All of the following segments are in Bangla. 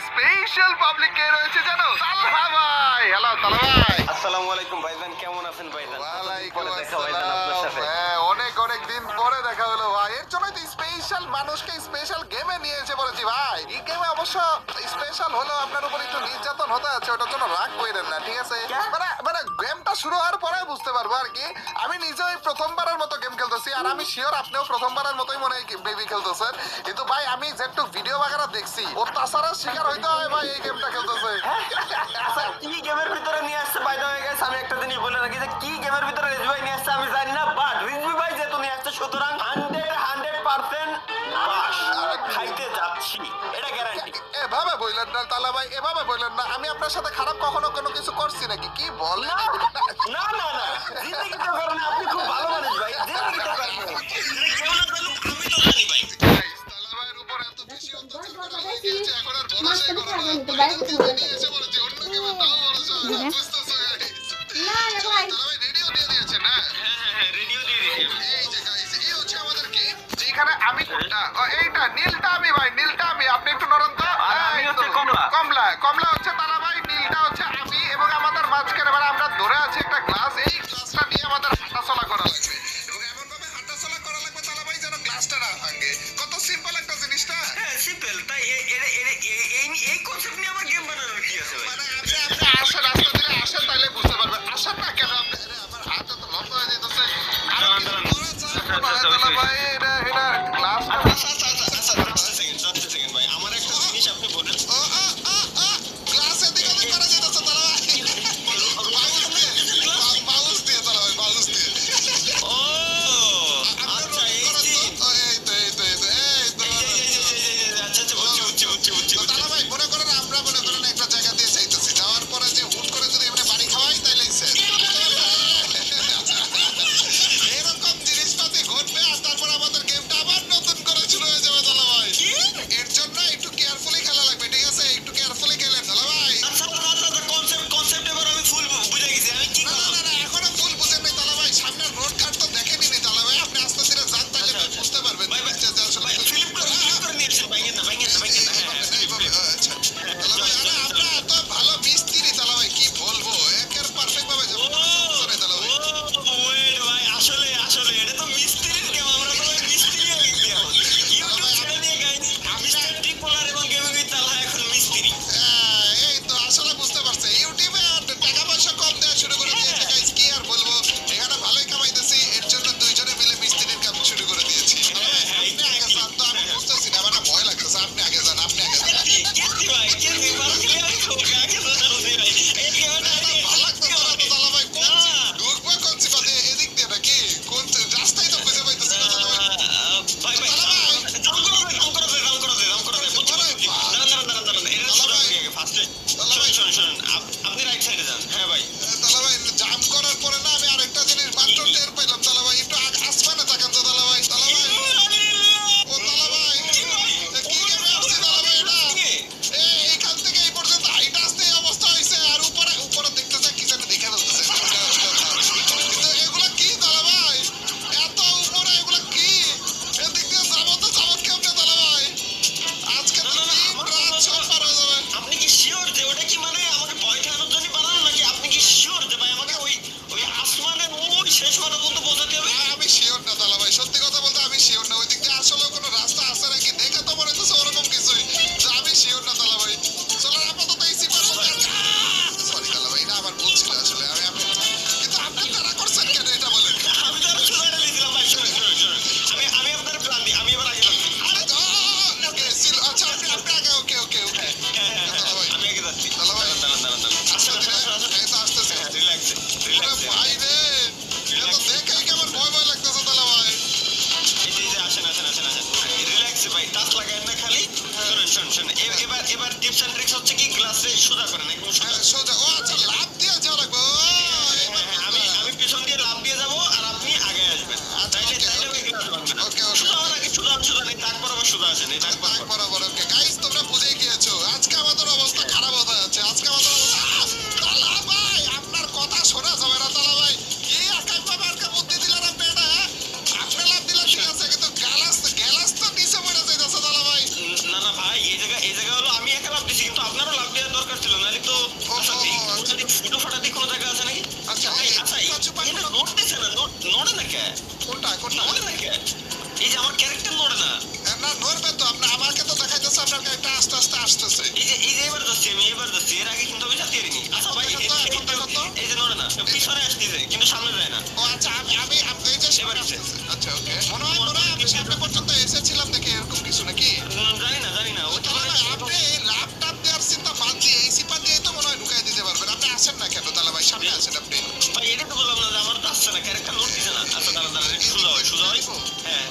স্পেশাল পাবলিক কে রয়েছে জানো? তালহা ভাই। হ্যালো তালহা ভাই। আসসালামু আলাইকুম ভাইজান, কেমন আছেন ভাইজান? ওয়ালাইকুম পরে দেখা ভাইজান আপনার আসসালাম। সাথে। হ্যাঁ, অনেক দিন পরে দেখা হলো ভাই। এর জন্যই তো স্পেশাল মানুষকে স্পেশাল গেমে নিয়ে এসে বলেছি ভাই। এই গেমে অবশ্য স্পেশাল হলো আপনার উপর একটু নির্যাতন হতে আছে, ওটার জন্য রাগ কইরেন না, ঠিক আছে? মানে গেমটা শুরু হওয়ার পরে বুঝতে পারবো আর কি। আমি নিজেই প্রথমবারের মতো গেম খেলতেছি, আর আমি শিওর আপনিও প্রথমবারের মতোই মনে হয় বেবি খেলতেছেন। কিন্তু ভাই আমি যেটুক ভিডিও বাগারা দেখছি, অত্যাচারের শিকার হইতে হয় ভাই এই গেমটা খেলতেছে। আচ্ছা, কি গেমের ভিতরে নিয়ে আসছে বাই দ্য ওয়ে গাইস, আমি একটা জিনিস বলে রাখি যে কি গেমের ভিতরে রিজভি ভাই নিয়ে আসছে আমি জানি না, বাট রিজভি ভাই যেহেতু নিয়ে আসছে সুতরাং 100% বাস খাইতে যাচ্ছি, এটা গ্যারান্টি। এভাবে বললেন না তালা ভাই, এভাবে বললেন না। আমি আপনার সাথে খারাপ কখনো কোনো কিছু করছি নাকি? কি বলেন? না না না, জিন্দেগিতে কারণে আপনি খুব ভালো মানুষ ভাই, জিন্দেগিতে কারণে কেমন জানি আমি তো জানি ভাই। তালা ভাইয়ের উপর এত বেশি অত্যাচার করা হয়ে গিয়েছে, এখন আর ভরসাই করো না। পরিণতি নিয়ে এসে বলেছি, অন্য কেউ তাও ভরসা হয় না। বুঝতেছো guys? তালা ভাই রেডিও দিয়ে দিয়েছে না? হ্যাঁ, রেডিও দিয়ে দিয়েছি। এই যে guys, এই হচ্ছে আমাদের গেম, যেখানে আমি কোনটা? এইটা নীলটা আমি ভাই, নীলটা আমি। আপনি একটু নরম তো। আর আমি এই হচ্ছে তো। কমলা। কমলা হচ্ছে তালা ভাই, নীলটা হচ্ছে আমি, এবং আমাদের মাঝখানে মানে আমরা ধরে আছি একটা গ্লাস। এই গ্লাসটা নিয়ে আমাদের হাঁটাচলা করা লাগবে, এবং এমন ভাবে হাঁটাচলা করা লাগবে তালা ভাই যেন গ্লাসটা না ভাঙে। কত সিম্পল একটা জিনিসটা। হ্যাঁ, সিম্পল। তাই এই কনসেপ্ট নিয়ে আমার গেম বানানোর কি আছে ভাই? মানে আপনি আসেন, রাস্তা দিলে আসেন, তাইলে বুঝতে পারবেন। আসেন না কেন আপনি? আরে আমার হাতটা তো লম্বা হয়ে যেতেছে। আরো কিছু করা যায় না তালা ভাই, এটা গ্লাসটা। Just a second ভাই, আমার একটা জিনিস আপনি বলেন। গ্লাস এদিকে ওদিক করা যেতেছে তালা ভাই। বাউন্স দিয়ে তালা ভাই, বাউন্স দিয়ে। ও আচ্ছা, এই জিনিস। আচ্ছা, বুঝছি। তালা ভাই মনে করেন, আমরা মনে করেন একটা জায়গা দিয়ে যাইতেছি, যাওয়ার পরে যে হুট করে যদি এমনি বাড়ি খাওয়াই তাইলেই শেষ। এরকম জিনিসপাতি ঘটবে, আর তারপর আমাদের গেমটা আবার নতুন করে শুরু হয়ে যাবে তালা ভাই। এর জন্য একটু কেয়ারফুলি খেলা লাগবে, ঠিক আছে? একটু কেয়ারফুলি খেলেন তালা ভাই। আচ্ছা, কনসেপ্ট এবার আমি ফুল বুঝে গেছি। আমি কি করব? না, এখনো ভুল বুঝেন নাই তালা ভাই। সামনের রোড ঘাট তো দেখেনি নি তালা ভাই। আপনি আস্তে ধীরে যান, তাইলে আচ্ছা। বুঝতে পারবেন ভাই, যে আসলে ভাই, ফিলিপ করে নিয়ে আসেন, ভাঙেন না। হ্যাঁ, আচ্ছা তালা ভাই, আরে আমরা এত ভালো মিস্ত্রি তালা ভাই, কি বলবো, একের পারফেক্ট ভাবে যাবো তালা ভাই। ওয়েট ভাই, আসলে এটা তো মিস্ত্রির গেম, আমরা তো ওই মিস্ত্রি হয়ে গেছি এখন। ইউটিউব ছেড়ে দিয়ে গাইস, মিস্টার ট্রিপলার এবং গেমিং উইথ তালহা এখন মিস্ত্রি। এই তো আসলে বুঝতে পারছে, ইউটিউবে আর টাকা পয়সা কম দেওয়া শুরু করে দিয়েছে গাইস। কি আর বলবো, এখানে ভালোই কামাইতেছি, এর জন্য দুইজনে মিলে মিস্ত্রির কাজ শুরু করে দিয়েছি। আপনি আগে যান তো, আমি বুঝতেছি না, আমার না ভয় লাগতেছে। আপনি আগে যান। কেসি ভাই, মারো ক্লিয়ার করো, আগে তো জানোই ভাই। এই গেমটা ভালো লাগতেছে না তো তালা ভাই। ঢুকবো কোন সিপাতে? এদিক দিয়ে নাকি? কোন রাস্তায় তো খুঁজে পাইতেছি না তালা ভাই। ভাই দাম করে দে। দাঁড়ান, এটা শুরু আগে ফার্স্টে। শুনুন, আপনি রাইট সাইডে যান। হ্যাঁ ভাই, তালা ভাই জাম করার পরে না আমি আরেকটা জিনিস মাত্র টের পাইলাম তালা ভাই। একটু আসমানে তাকান তো তালা ভাই। তালা ভাই, ও তালা ভাই, কি গেমে আসছে তালা ভাই এটা? এইখান থেকে এই পর্যন্ত হাইটা আসতে এই অবস্থা হয়েছে, আর উপরে দেখতেছে কি যেন দেখে ফেলতেছে। কিন্তু এগুলা কি তালা ভাই? এত উপরে এগুলা কি? এদিক দিয়ে যাবো তো যাবো কেমনে তালা ভাই? আজকে তো দিন রাত সব পার হয়ে যাবে। আপনি কি শিওর যে ওটা কি মানে আমাকে ভয় খাওয়ানোর জন্য বানানো, নাকি আপনি কি শিওর যে ভাই আমাকে ওই আসমানের ওই শেষ মাথা পর্যন্ত পৌঁছাতে হবে? আমি শিওর না তালা ভাই, সত্যি কথা বলতে আমি শিওর না। ওই দিক দিয়ে আসলে কোনো রাস্তা আছে নাকি, দেখে তো মনে হচ্ছে ওরকম কিছুই। তো আমি শিওর না তালা ভাই। চলো আপাতত এই সিপার সরি তালা ভাই, না আমার ভুল ছিল আসলে। আমি কিন্তু আপনি তারা করছেন কেন এটা বলেন? আমি তো আরো শুরু করে দিয়েছিলাম ভাই। শুনুন, আমি আপনার প্ল্যান দিই, আমি এবার আগে যাচ্ছি। আরে ওকে আচ্ছা, আপনি আগে। ওকে হ্যাঁ, তালা ভাই, আমি আগে যাচ্ছি। তালা ভাই, দাঁড়ান। আস্তে ধীরে, এই তো আসতেছে। রিল্যাক্সে। ওরে ভাই রে, এটা তো দেখেই কেমন ভয় লাগতেছে তালা ভাই। এই যে আসেন। রিল্যাক্সে ভাই, টাচ লাগায়েন না খালি। শুনুন, এবার টিপস এন্ড ট্রিক্স হচ্ছে কি, গ্লাসে সোজা করেন, একদম সোজা। হ্যাঁ, সোজা। ও আচ্ছা, লাফ দিয়ে যাওয়া লাগবে। আমি পিছন দিয়ে লাফ দিয়ে যাবো আর আপনি আগে আসবেন। তাইলে ওই গ্লাস ভাঙবে না। ওকে সোজা হওয়ার আগে সোজা নেই, দাগ বরাবর সোজা আসেন, এই দাগ তাক বরাবর। বরাবর। ওকে গাইস, তোমরা বুঝে গিয়েছো আজকে আমাদের অবস্থা খারাপ হতে যাচ্ছে। আজকে আমাদের অবস্থা তালা ভাই, আপনার কথা শোনা যাবে না তালা ভাই। কি একাই পাবে আর কা বুদ্ধি দিলেন আপনি এটা? আপনি লাভ দিলেন ঠিক আছে, কিন্তু গ্যালাস তো নিচে পড়ে যাইতেছে তালা ভাই। না ভাই, এই জায়গা হলো আমি একা লাফ দিছি, কিন্তু কোনটা? নড়ে না কে? এই যে আমার ক্যারেক্টার নড়ে না। না নড়বে তো, আপনি আমাকে তো দেখাইতেছে আপনার ক্যারেক্টার আস্তে আস্তে আসতেছে। এই যে এবার যাচ্ছি আমি, এবার যাচ্ছি। এর আগে কিন্তু আমি জানতে পারিনি। আচ্ছা ভাই, এই যে নড়ে না, পিছনে আসতেছে কিন্তু সামনে যায় না। ও আচ্ছা, আমি এই যে এবার সামনে এসে। আসতেছে। আচ্ছা ওকে, মনে হয় আমি সামনে পর্যন্ত এসেছিলাম দেখে এরকম কিছু নাকি? জানি না ও তাহলে ভাই, আপনি এই ল্যাপটপ দেওয়ার চিন্তা বাদ দিয়ে এই সিপার দিয়ে তো মনে হয় ঢুকাই দিতে পারবেন। আপনি আসেন না কেন তাহলে ভাই, সামনে আসেন আপনি। ভাই, এটা তো বললাম না যে আমার তো আসছে না, ক্যারেক্টার নড়তেছে না। আচ্ছা দাঁড়ান, একটু সোজা হয়, সোজা হয়। হ্যাঁ,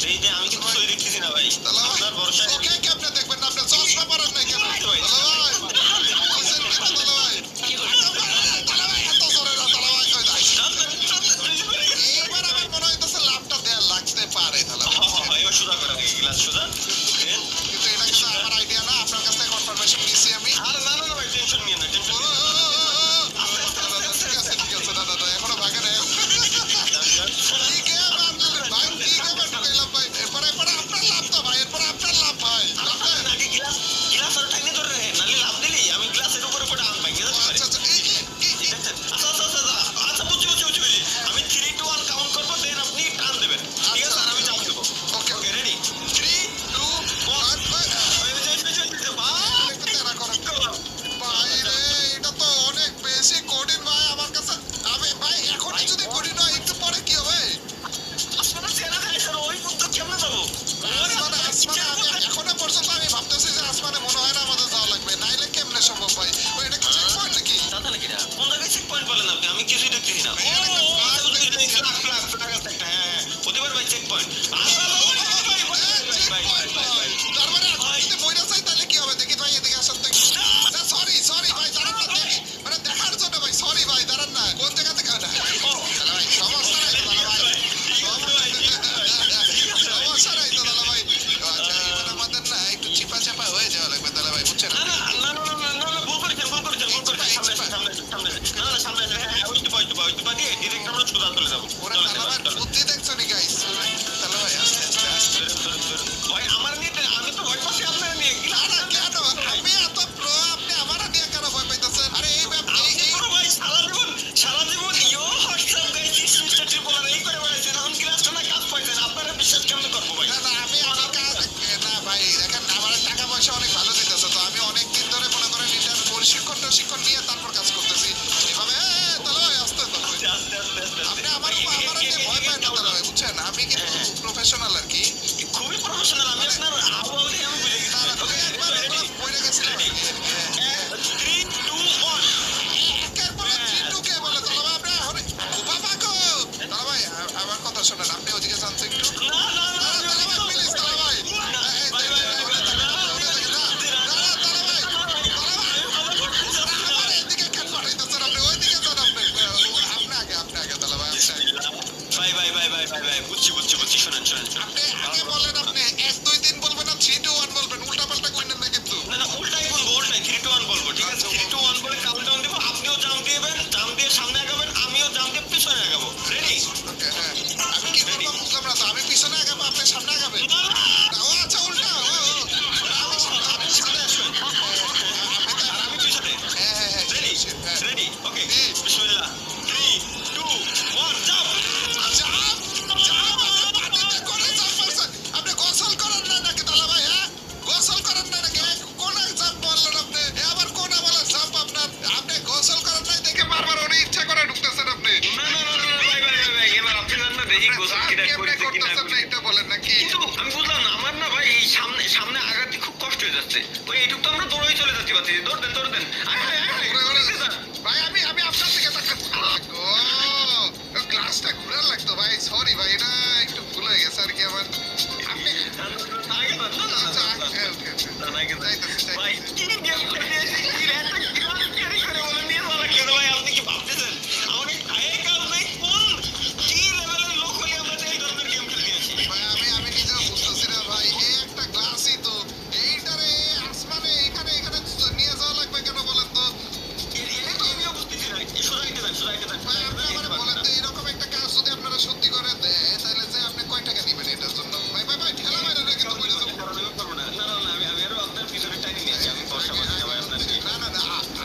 এই যে আমি কিন্তু সই দেখতেছি না ভাই, তাহলে ভাই, আপনার ভরসা। ওকে কি আপনি দেখবেন না? আপনি চশমা পরেন নাই কেন? তাহলে ভাই, বুঝছেন কি তো তাহলে ভাই? তাহলে ভাই, এত জোরে না তাহলে ভাই, ওই দেখ। এইবার আমার মনে হইতেছে ল্যাপটপ দেয়া লাগতে পারে তাহলে ভাই। এবার সোজা করে দিই, গ্লাস সোজা। কিন্তু এটা কিন্তু আমার আইডিয়া না, আপনার কাছ থেকে কনফার্মেশন নিছি আমি। আর না ভাই, টেনশন নিয়ে না, টেনশন নিয়ে ঠিক আছে দাদা, এখনো ভাগে নাই। কি গেম আনলেন ভাই? কি গেমে ঢুকাইলাম ভাই? এরপরে আপনার লাভ তো ভাই, এরপরে আপনার লাভ ভাই। আগে গ্লাস আর টাইনে ধরে রাখেন, নাহলে লাভ দিলি আমি গ্লাসের উপরে আম পাই। আচ্ছা আচ্ছা, আচ্ছা বুঝছি। আমি 3 2 1 কাউন্ট করবো, দেন আপনি টান দেবেন, ঠিক আছে? আর আমি চাপ দেবো। ওকে ওকে, রেডি? 3 2 1 ভাই রে, এটা তো অনেক বেশি কঠিন ভাই আমার কাছে। আমি ভাই এখনই যদি কঠিন হয়, একটু পরে কি হবে? আসমানে আমি এখনো পর্যন্ত আমি ভাবতেছি যে আসমানে মনে হয় না আমাদের যাওয়া লাগবে, নাইলে কেমনে সম্ভব ভাই? ওই এটা কি চেক পয়েন্ট নাকি? কোন জায়গায় চেক পয়েন্ট বলেন আপনি? আমি কিছুই দেখতেছি না। হতে পারে ভাই, চেক পয়েন্ট। তার মানে এখন যদি মইরা যাই তাহলে কি হবে? দেখি ভাই, এদিকে আসেন তো। সরি ভাই, দাঁড়ান না, দেখি মানে দেখার জন্য ভাই। সরি ভাই, দাঁড়ান না, কোন জায়গা থেকে? না তাহলে ভাই সমস্যা নাই তো, দাদা ভাই সমস্যা নাই তো দাদা ভাই। আচ্ছা, এবার আমাদের না একটু চিপা চাপা হয়ে যাওয়া লাগবে দাদা ভাই, বুঝছেন? ভুল করেছেন। সামনে ওই দিয়ে ডিরেক্ট আমরা সোজা চলে যাবো। ওরা দাদা ভাই বুদ্ধি দেখছো নি গাইস? তাহলে ভাই আস্তে আস্তে ভাই আমার নিয়ে, আমি তো ভয় পাচ্ছি আপনার নিয়ে। না না, কেন আমি এত প্রো, আপনি আমার নিয়ে কেন ভয় পাইতেছেন? আরে এই ভাই সারা জীবন হোয়াটসঅ্যাপ গাইছিস মিস্টার ট্রিপলার এই করে বেড়াইছেন, এখন ক্লাসটা না কাজ পাইছেন, আপনারা বিশ্বাস কেমন করবো ভাই? না আমি কাজ না ভাই, দেখেন আমার টাকা পয়সা অনেক ভালো দিতেছে, তো আমি অনেক দিন ধরে মনে করেন এটার প্রশিক্ষণ নিয়ে তারপর কাজ করতেছি এভাবে। তাহলে ভাই আস্তে তো আপনি আমার নিয়ে ভয় পায় না তাহলে ভাই, বুঝছেন? আমি কিন্তু প্রফেশনাল আর কি। খুবই প্রফেশনাল। আমি আপনার আবহাওয়া দেখে আমি বুঝে গেছি। একবার পড়ে গেছিলাম আর কি। 3 2 1 একের পর এক 3-2 কে বলে তাহলে ভাই? আপনি এখন বাবা গো, তাহলে ভাই আমার কথা শোনেন, আপনি ওদিকে জানতো একটু। না তাহলে ভাই প্লিজ, তাহলে ভাই ভাই বুঝছি শোনেন আপনি আগে বলেন, আপনি 1 2 3 বলবেন না 3 2 1 বলবেন, উল্টা পাল্টা কইলেন না কিন্তু। না উল্টাই বলবো, উল্টাই 3 2 1 বলবো, ঠিক আছে? 3 2 1 বলে কাউন্টডাউন দিব, আপনিও জাম্প দিবেন, জাম্প দিয়ে সামনে আগাবেন, আমিও জাম্প দিয়ে পিছনে আগাবো। রেডি? ওকে হ্যাঁ, আমি কি করব বুঝলাম না তো। আমি পিছনে আগাবো, আপনি সামনে আগাবেন? ও আচ্ছা, উল্টা। আপনি সামনে আসবেন, আমি পিছনে। হ্যাঁ রেডি? ওকে, বিসমিল্লাহ। 3 2 1 জাম্প। আপনি গোসল করেন না নাকি দালা ভাই? হ্যাঁ, গোসল করেন না নাকি? কোন জাম্প বললেন আপনি? আবার কোন বলে জাম্প আপনার? আপনি গোসল করেন নাই দেখে বারবার উনি ইচ্ছা করে ঢুকতেছেন আপনি। ভাই এবার আপনি জানেন না দেখি গোসল কিনা করতে কিনা এটা বলেন নাকি? কিন্তু আমি বুঝলাম না, আমার না ভাই এই সামনে আগাতে খুব কষ্ট হয়ে যাচ্ছে। ওই এইটুকু তো আমরা দৌড়েই চলে যাচ্ছি। দৌড় দেন। ভাই আমি আপনার দিকে গ্লাসটা ঘুরার লাগতো ভাই। সরি ভাই, এটা একটু ভুল হয়ে গেছে আর কি আমার। আপনি আচ্ছা, ভাই কি গেম খেলেছি, কি একটা গ্লাস ক্যারি করে বলে নিয়ে যাওয়া লাগলো ভাই। আপনি কি ভাবতেছেন আমাকে খায়ে কাজ নাই? কোন কি লেভেলের লোক হলে আমরা এই ধরনের গেম খেলতে আসি? ভাই আমি নিজেও বুঝতেছি না ভাই, এই একটা গ্লাসই তো এইটারে আসমানে এখানে নিয়ে যাওয়া লাগবে কেন বলেন তো? এটা তো আমিও বুঝতেছি না। সোজাইতে দেন। ভাই আপনি আমার বলেন তো, এরকম একটা কাজ যদি আপনারা সত্যি করে দেয় তাহলে যে আপনি কয় টাকা নেবেন এটার জন্য? ভাই ঠেলা মাইরা না কিন্তু বলে যাবো। না আমি আরো আপনার পিছনে টাইম নিয়েছি। আমি ভরসা পাচ্ছি না ভাই আপনার। না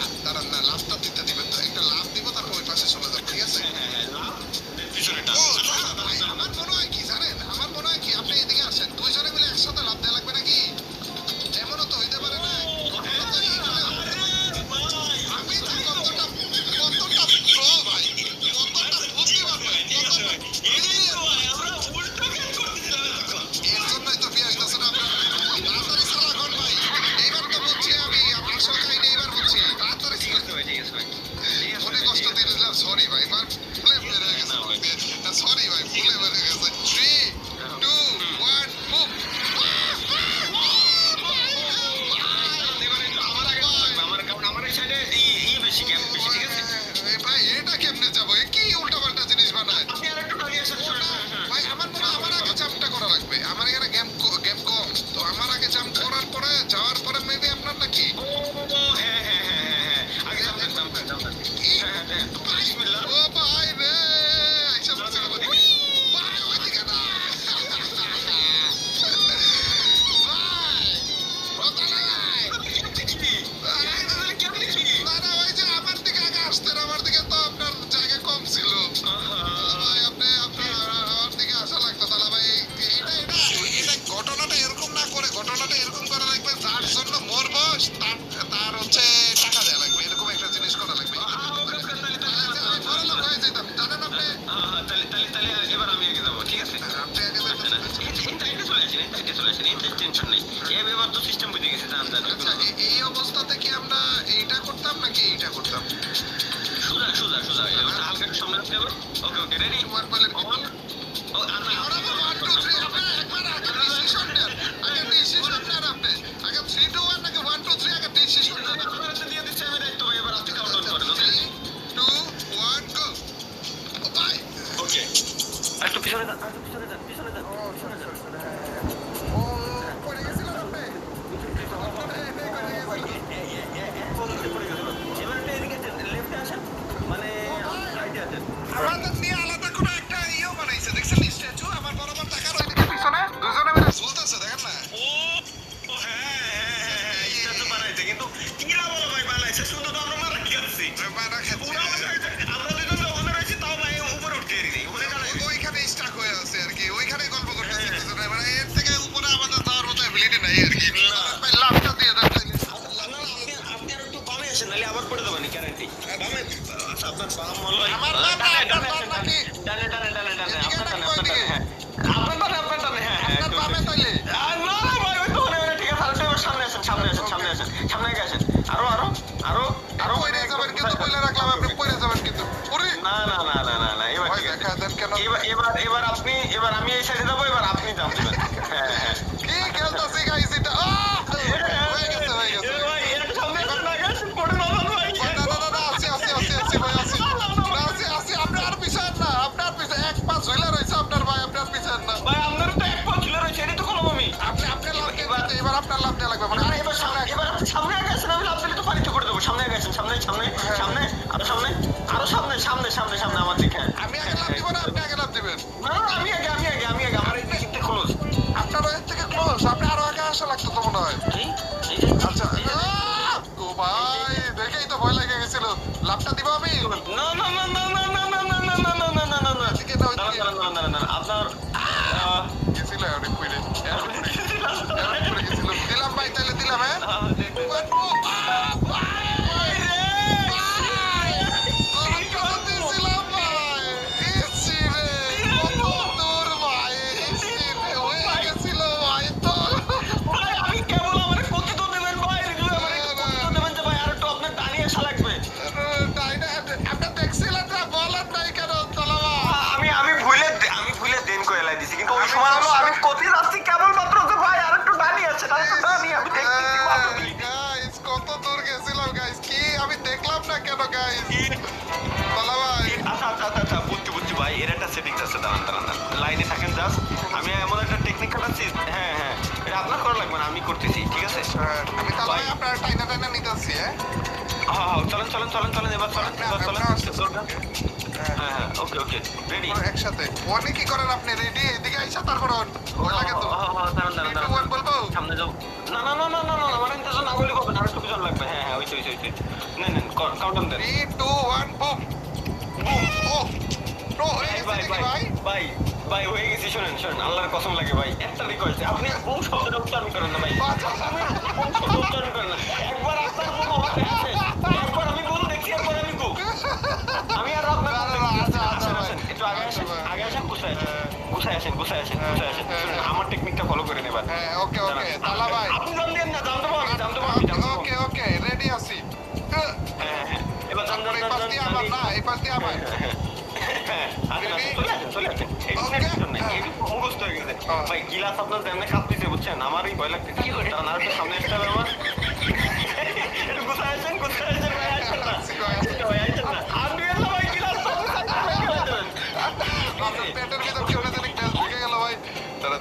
তার হচ্ছে টাকা দেয়া লাগবে, এরকম একটা জিনিস করা লাগবে। আমি বড়লোক হয়ে যেতাম, জানেন আপনি? তাহলে এবার আমি আগে যাবো, ঠিক আছে? আপনি আগে যেতেন। এবার তো সিস্টেম বুঝে গেছে, জান জান। আচ্ছা, এই অবস্থাতে কি আমরা এইটা করতাম নাকি এইটা করতাম? সোজা সোজা সোজা হালকা একটু সামনে আসতে হবে। ওকে ওকে রেডি। তোমার বলেন কি? ও আন্না ওরা তো 1 2 3 আপনারা একবার আগে ডিসিশন নেন। আগে ডিসিশন নেন আপনি। আগে 3 2 1 নাকি 1 2 3 আগে ডিসিশন নেন। দিয়ে দিচ্ছে আমি দায়িত্ব ভাই, এবার আপনি কাউন্ট করেন। 3 2 1 গো। ও ভাই, ওকে একটু পিছনে যান, পিছনে যান, পিছনে যান। ও পড়ে গেছিলেন আপনি? এবার একটু এদিকে লেফটে আসেন, মানে রাইটে আসেন। আমাদের নিয়ে আলাদা কোনো একটা ইয়েও বানাইছে, দেখছেন স্ট্যাচু? আমার বরাবর টাকার ওইদিকে পিছনে দুজনে মিলে ঝুলতেছে, দেখেন না? ও হ্যাঁ, এটা তো বানাইছে, কিন্তু কিরা বলো ভাই বানাইছে, শুধু তো আমরা মারা খাচ্ছি। মারা খাচ্ছে। আমরা দুজন তো ওখানে রয়েছি, তাও ভাই উপরে উঠতে পারি নাই। ওখানে দাঁড়াই ওইখানে স্টাক হয়ে আছে আর কি, ওইখানে গল্প করতেছে দুজনে। মানে এর থেকে উপরে আমাদের যাওয়ার মতো অ্যাবিলিটি নাই আর কি। ভাই লাভটা দিয়ে দেন তাইলে। আপনি আর একটু বামে আসেন, নাহলে আবার পড়ে যাবেন গ্যারান্টি। বামে আচ্ছা, আপনার বাম হলো আমার বাম না, আপনার বাম নাকি? ডানে ডানে ডানে ডানে এদিকে আপনার নাকি ডানে আপনার ওইদিকে? ডানে, হ্যাঁ আপনার ডানে হ্যাঁ হ্যাঁ আপনার বামে তাইলে? না না ভাই, ওই তো ওখানে ঠিক আছে। আরেকটু এবার সামনে আসেন, সামনে আসেন, সামনে আসেন, সামনে আগে আসেন। আরো আরো আরো আরো পইরে যাবেন কিন্তু, বলে রাখলাম আপনি পইরে যাবেন কিন্তু। ওরে না না না না না না এবার ভয় ঠিক আছে। দেখা দেন কেন? এবার আপনি, এবার আমি এই সাইডে যাবো, এবার আপনি জাম্প দিবেন। হ্যাঁ হ্যাঁ কি খেলতাছি গাইস এটা? হয়ে গেছে, হয়ে গেছে। ভাই একটু সামনে আসেন, আগে আসেন, পড়ে না যান ভাই। না, আছি ভাই, আছি। না, আছি, আপনি আর পিছান না, আপনার পিছে এক পা ঝুলে রয়েছে আপনার ভাই, আপনার পিছান না। ভাই আপনার তো এক পা ঝুলে রয়েছে, এটাই তো কলম আমি। আপনি লাভ দিয়ে এবার আপনার লাভ দেওয়া লাগবে মানে। আরে এবার সামনে, এবার আপনি সামনে আগে আসেন, আমি লাভ দিলে তো পানিতে করে দেবো। সামনে আগে আসেন, সামনে সামনে সামনে, আরো সামনে, আরো সামনে, সামনে সামনে সামনে আমার দিকে। আমি আগে লাভ দিব না, আপনি আগে লাভ দিবেন? না না, আমি আগে আমার এই দিকটা ক্লোজ। আপনার ওই থেকে ক্লোজ, আপনি আরো আগে আসা লাগতো তো মনে হয়। আচ্ছা, ও ভাই দেখেই তো ভয় লেগে গেছিল। লাভটা দিব আমি? না না না না না না না না না না না না না না না। এদিকে না, ওইদিকে না আপনার গেছিল অনেক পড়ে গেছিল। দিলাম ভাই, তাহলে দিলাম। হ্যাঁ দিয়েছিলাম ভাই। ইসি রে, কত দূর ভাই। ইসি রে, হয়ে গেছিল ভাই তো। ভাই আমি কেবল আমারে কতি তো দেবেন ভাই, রিজু আমারে কতি তো দেবেন যে ভাই আর একটু আপনার দাঁড়ি আসা লাগবে। আপনি দেখছিলেন না, বলেন নাই কেন তলাবা? আমি ভুলে দেন কইলা দিছি, কিন্তু ওই সময় হলো আমি কতি যাচ্ছি কেবল মাত্র যে ভাই আর একটু দাঁড়ি আছে, আর একটু দাঁড়ি আমি দেখতেছি কত দিলি। গাইস কত দূর গেছিলাম গাইস, কি আমি দেখলাম না কেন গাইস? তলা ভাই আচ্ছা বুঝছি ভাই, এর একটা সেটিংস আছে, দাঁড়ান লাইনে থাকেন জাস্ট। আমি এমন একটা টেকনিক খাটাচ্ছি, হ্যাঁ এটা আপনার করা লাগবে না, আমি করতেছি, ঠিক আছে? আমি তাহলে ভাই আপনার টাইনা নিতেছি। হ্যাঁ চলেন এবার চলেন। হ্যাঁ ওকে রেডি। একসাথে ওয়ানে কি করেন আপনি? রেডি? এদিকে আইসা তারপর ভয় লাগে তো। দাঁড়ান ওয়ান বলবো? সামনে যাও। না মানে ইন্টারজন না বলে হবে না, আর একটু পিছন লাগবে। হ্যাঁ ওই নেন কাউন্টার দেন। 3 2 1 বুম বুম। ও হয়ে গেছে নাকি ভাই? ভাই হয়ে গেছে। শোনেন আল্লাহর কসম লাগে ভাই, একটা রিকোয়েস্ট, আপনি বুম শব্দটা উচ্চারণ করেন না ভাই। বুম শব্দ উচ্চারণ করেন না। একবার আপনার বুম হতে আছে, একবার আমি বুম দেখছি, একবার আমি বুম। আমি আর আপনার আসেন একটু আগে আসেন, গুছায় আসেন। শুনুন, আমার টেকনিকটা ফলো করে নেবার। হ্যাঁ ওকে তালা ভাই। আপনি জান দেন না, জানতে পারবো আমি। ওকে রেডি আছি। হ্যাঁ এবার জান এই পাশ দিয়ে আমার না, এই পাশ দিয়ে আমার। চলে আসেন। মুখস্থ হয়ে গেছে ভাই, গিলাস আপনার তেমনি কাঁপতেছে বুঝছেন, আমারই ভয় লাগতেছে। কারণ আর একটু সামনে আসতে হবে আমার। একটু গুছায় আসেন ভাই, আসেন না আপনি এলো ভাই, গিলাস আপনার পেটের ভিতর কেমনে জানি গ্যাস ঢুকে গেল ভাই। দাঁড়া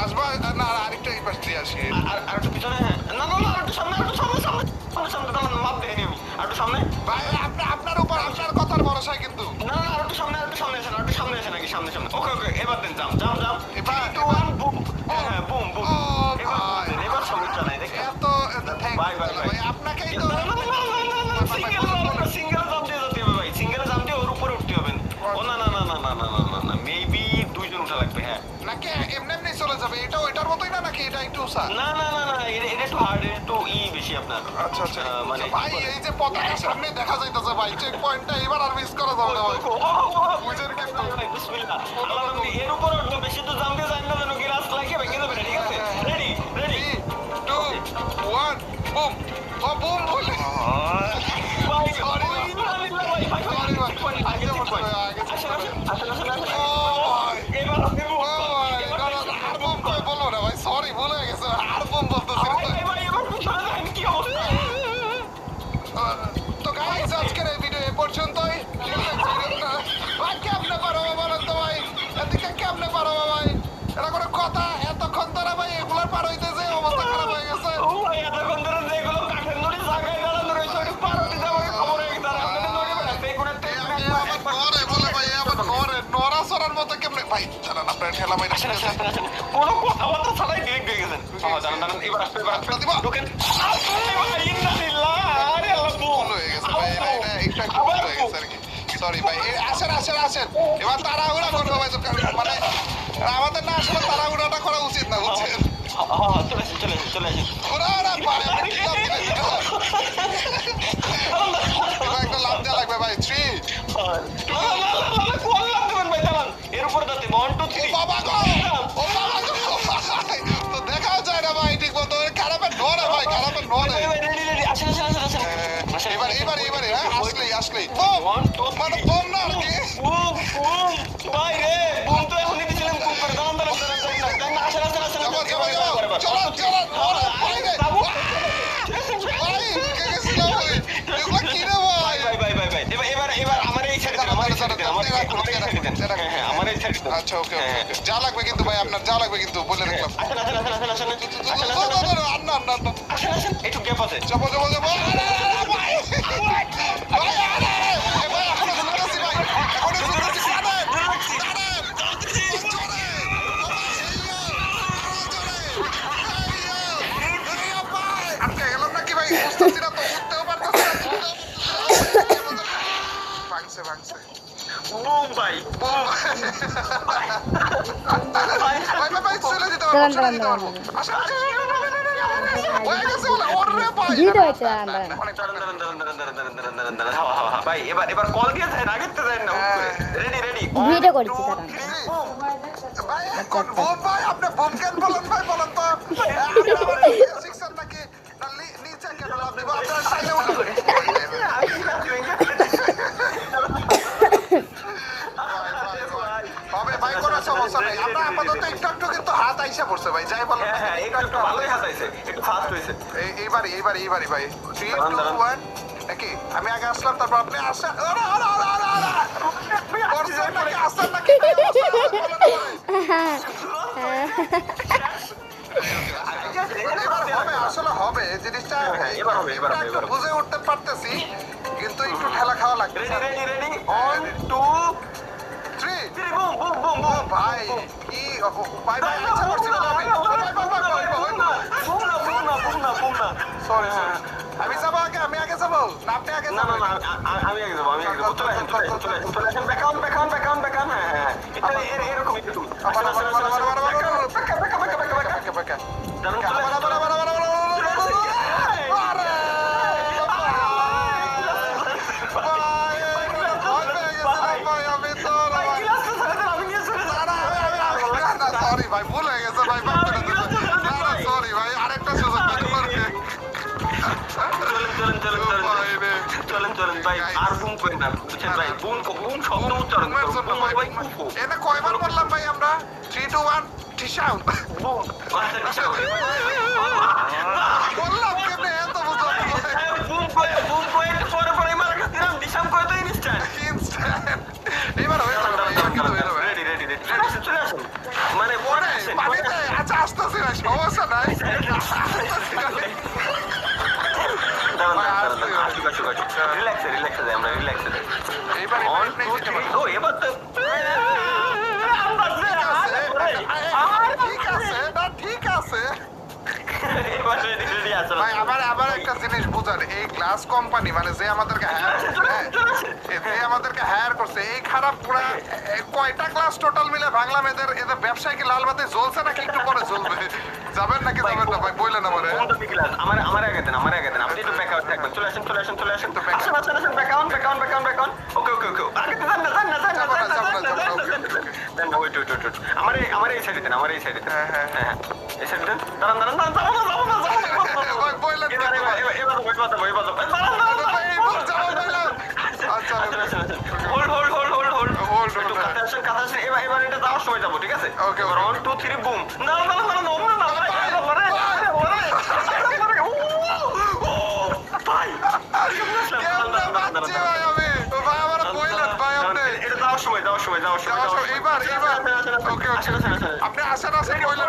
আসবা না, আরেকটা এই পাশ দিয়ে আসি। আর একটু পিছনে। না আর একটু সামনে দাঁড়ান, মাপ দেয়নি আমি। আর একটু সামনে ভাই আপনার উপর আপনার কথার ভরসায় কিন্তু। না আর একটু সামনে আসেন আগে, সামনে ওকে এবার দেন জাম এবার 3 2 1 বুম। হ্যাঁ বুম ও এবার ভাই, এবার সমস্যা নাই দেখেন। এত থ্যাঙ্ক ভাই আপনাকেই তো। সিঙ্গেল জাম্প দিয়ে যেতে হবে ভাই, সিঙ্গেল জাম্প দিয়ে ওর উপরে উঠতে হবে। ও না মেবি দুইজন উঠা লাগবে। হ্যাঁ নাকি এমনি চলে যাবে? এটা ওইটার মতোই না নাকি এটা একটু উঁচা? না এটা একটু হার্ড, একটু বেশি বেশি আপনার আচ্ছা আচ্ছা মানে ভাই এই যে পতাকার সামনে দেখা যাইতেছে ভাই চেক পয়েন্টটা এবার আর মিস করা যাবে না ভাই বুঝেন কিন্তু বিসমিল্লাহ আল্লাহ নবী এর উপর উঠবো বেশি তো জানতে যাই না যেন গ্লাস লাগিয়ে ভেঙে যাবে ঠিক আছে ready ready 3 2 1 boom oh broom বলে ভাই Sorry, ভাই ভাই Sorry, ভাই। আগে আগে ঠিক বলতে ভাই হবে, আগে আসেন আসেন আসেন আসেন ও ভাই এবার আপনি ও ভাই না না না, আর বুম কই বলবো না ভাই সরি ভুলে গেছে আর বুম বলতেছি না। ভাই ভাই এবার পিছনে যান কি অবস্থা তো গাইস আজকের এই ভিডিও এ পর্যন্তই ভাই কেমনে পারো বলেন তো ভাই এদিকে কেমনে পারো ভাই এটা কোনো কথা এতক্ষণ ধরে ভাই এগুলোর পার হইতে যে অবস্থা খারাপ হয়ে গেছে ও ভাই এতক্ষণ ধরে যেগুলো কাঠের নড়ি জায়গায় দাঁড়ানো রয়েছে ওই পারতে যাওয়ার খবর হয়ে গেছে আর আপনাদের নড়ি বেড়াচ্ছে এই কোনো ঘরে বলে ভাই আবার ঘরে নড়া সরার মতো কেমনে ভাই জানান আপনার ঠেলা মাইরা আসেন আসেন আসেন আসেন কোনো কথাবার্তা ছাড়াই ডিরেক্ট দিয়ে গেছেন দাঁড়ান দাঁড়ান এবার আসবে এবার আসবে দিব। ঢোকেন ভাই ইন্নালিল্লাহ আরে আল্লাহ ভুল হয়ে গেছে ভাই এটা একটু ভুল হয়ে গেছে আর কি সরি ভাই আসেন আসেন আসেন এবার তাড়াহুড়া করবো ভাই তো মানে আমাদের না আসলে তাড়াহুড়াটা করা উচিত না বুঝছেন চলে আসেন চলে আসেন চলে আসেন ওরা ভাই আপনি কি লাভ দিলেন এবার একটা লাভ দেওয়া লাগবে ভাই 3 কোয়াল্লাম দেবেন ভাই দাঁড়ান এর উপরে যাতে 1 2 ও 3 বাবা গো ও বাবা গো তো দেখাও যায় না ভাই ঠিক মতো খারাপের ধরে ভাই খারাপের ধরে রেডি রেডি আসেন আসেন আসেন আসেন এবার হ্যাঁ আসলেই বুম 1 2 মানে বুম না আর কি বুম বুম ভাই রে বুম তো এখনই দিছিলেন বুম করে দাঁড়ান দাঁড়ান দাঁড়ান আসেন আসেন আসেন যাবো চলো চলো ধরে ভাই রে ভাই কে গেছিল ভাই এগুলো কি রে ভাই ভাই এবার আমার এই সাইডে আমার এই সাইডে হ্যাঁ আমার এই সাইডে আচ্ছা ওকে যা লাগবে কিন্তু ভাই আপনার যা লাগবে কিন্তু বলে রাখলাম আসেন আসেন আসেন আসেন আসেন আসেন আসেন একটু গ্যাপ আছে যাবো ভাই এখনো শুনতেছি ভাই এখনো শুনতেছি আটকে গেলাম নাকি ভাই বুঝতেছি না তো উঠতেও পারতেছি না ভাঙছে বুম ভাই বুম ভাই চলে যেতে পারবো আচ্ছা হয়ে গেছে বলে ওরে ভাই ভিডিও হচ্ছে দাঁড়ান ভাই এবার কল দিয়ে যায় আগের তো যায় না রেডি রেডি ভিডিও করছি দাঁড়ান ভাই কোন বোম ভাই আপনি বোম কেন বলেন ভাই বলেন তো শিক্ষক নাকি নিচে কেন লাভ দিব আপনারা সাইডে উঠে হবে ভাই কোনো সমস্যা নেই আমরা আপাতত একটু কিন্তু হাত আইসা পড়ছে ভাই যাই বলেন হ্যাঁ একটু ভালোই হাতাইছে একটু ফাস্ট হয়েছে এইবারই ভাই 3 2 1 নাকি আমি আগে আসলাম তারপর আপনি আসেন আসেন নাকি এবার হবে আসলে হবে জিনিসটা এবার হবে একটু বুঝে উঠতে পারতেছি কিন্তু একটু ঠেলা খাওয়া লাগবে ready ready 1 2 3 boom boom boom oh ভাই কি ভাই আচ্ছা করছি না আমি বুম না সরি আমি যাবো আগে আমি আগে যাবো না আপনি আগে না যাবেন আমি আগে যাবো চলে আসেন ব্যাকান হ্যাঁ এটা এরকম একটু সরি ভাই ভুল হয়ে গেছে ভাই সরি ভাই আরেকটা সুযোগ চলেন ভাই আর বুম করেন না বুঝছেন ভাই বুম শব্দ উচ্চারণ বুম ভাই এটা কয়বার বললাম ভাই আমরা 3 2 1 টিশাউ বুম বললাম কেমনে এত বুঝলাম বুম করে পরে মারা গেছিলাম দিশাম করে তো ইনস্ট্যান্ট এবার হয়ে যাবে ভাই এবার কিন্তু হয়ে যাবে রেডি চলে আসুন মানে পরে আসেন পানিতে আচ্ছা আসতেছি না সমস্যা নাই রিল্যাক্সে আমরা রিল্যাক্সে এইবার এবার তো ঠিক আছে এবার রেডি আসলে ভাই আবার একটা জিনিস বুঝার এই গ্লাস কোম্পানি মানে যে আমাদেরকে হায়ার করছে এই খারাপ পুরা কয়টা গ্লাস টোটাল মিলে ভাঙলাম এদের ব্যবসায় কি লাল বাতি জ্বলছে নাকি একটু পরে জ্বলবে যাবেন নাকি যাবেন না ভাই বললেন আমারে কোনটা কি ক্লাস আমার আগে দেন আপনি একটু ব্যাক আউট থাকবেন চলে আসেন আসেন ব্যাক আউট ওকে আগে দেন না দেন ওয়েট আমার এই সাইডে দেন হ্যাঁ এই সাইডে দেন দাঁড়ান ভাই বললেন আচ্ছা কথা আসেন এবার এটা যাওয়ার সময় যাবো ঠিক আছে Okay. 1 2 3 বুম না ভাই কেমনে বাচ্চি ভাই আমি ভাই আমার বললেন ভাই আপনি এটা যাওয়ার সময় এবার ওকে আপনি আসেন বললেন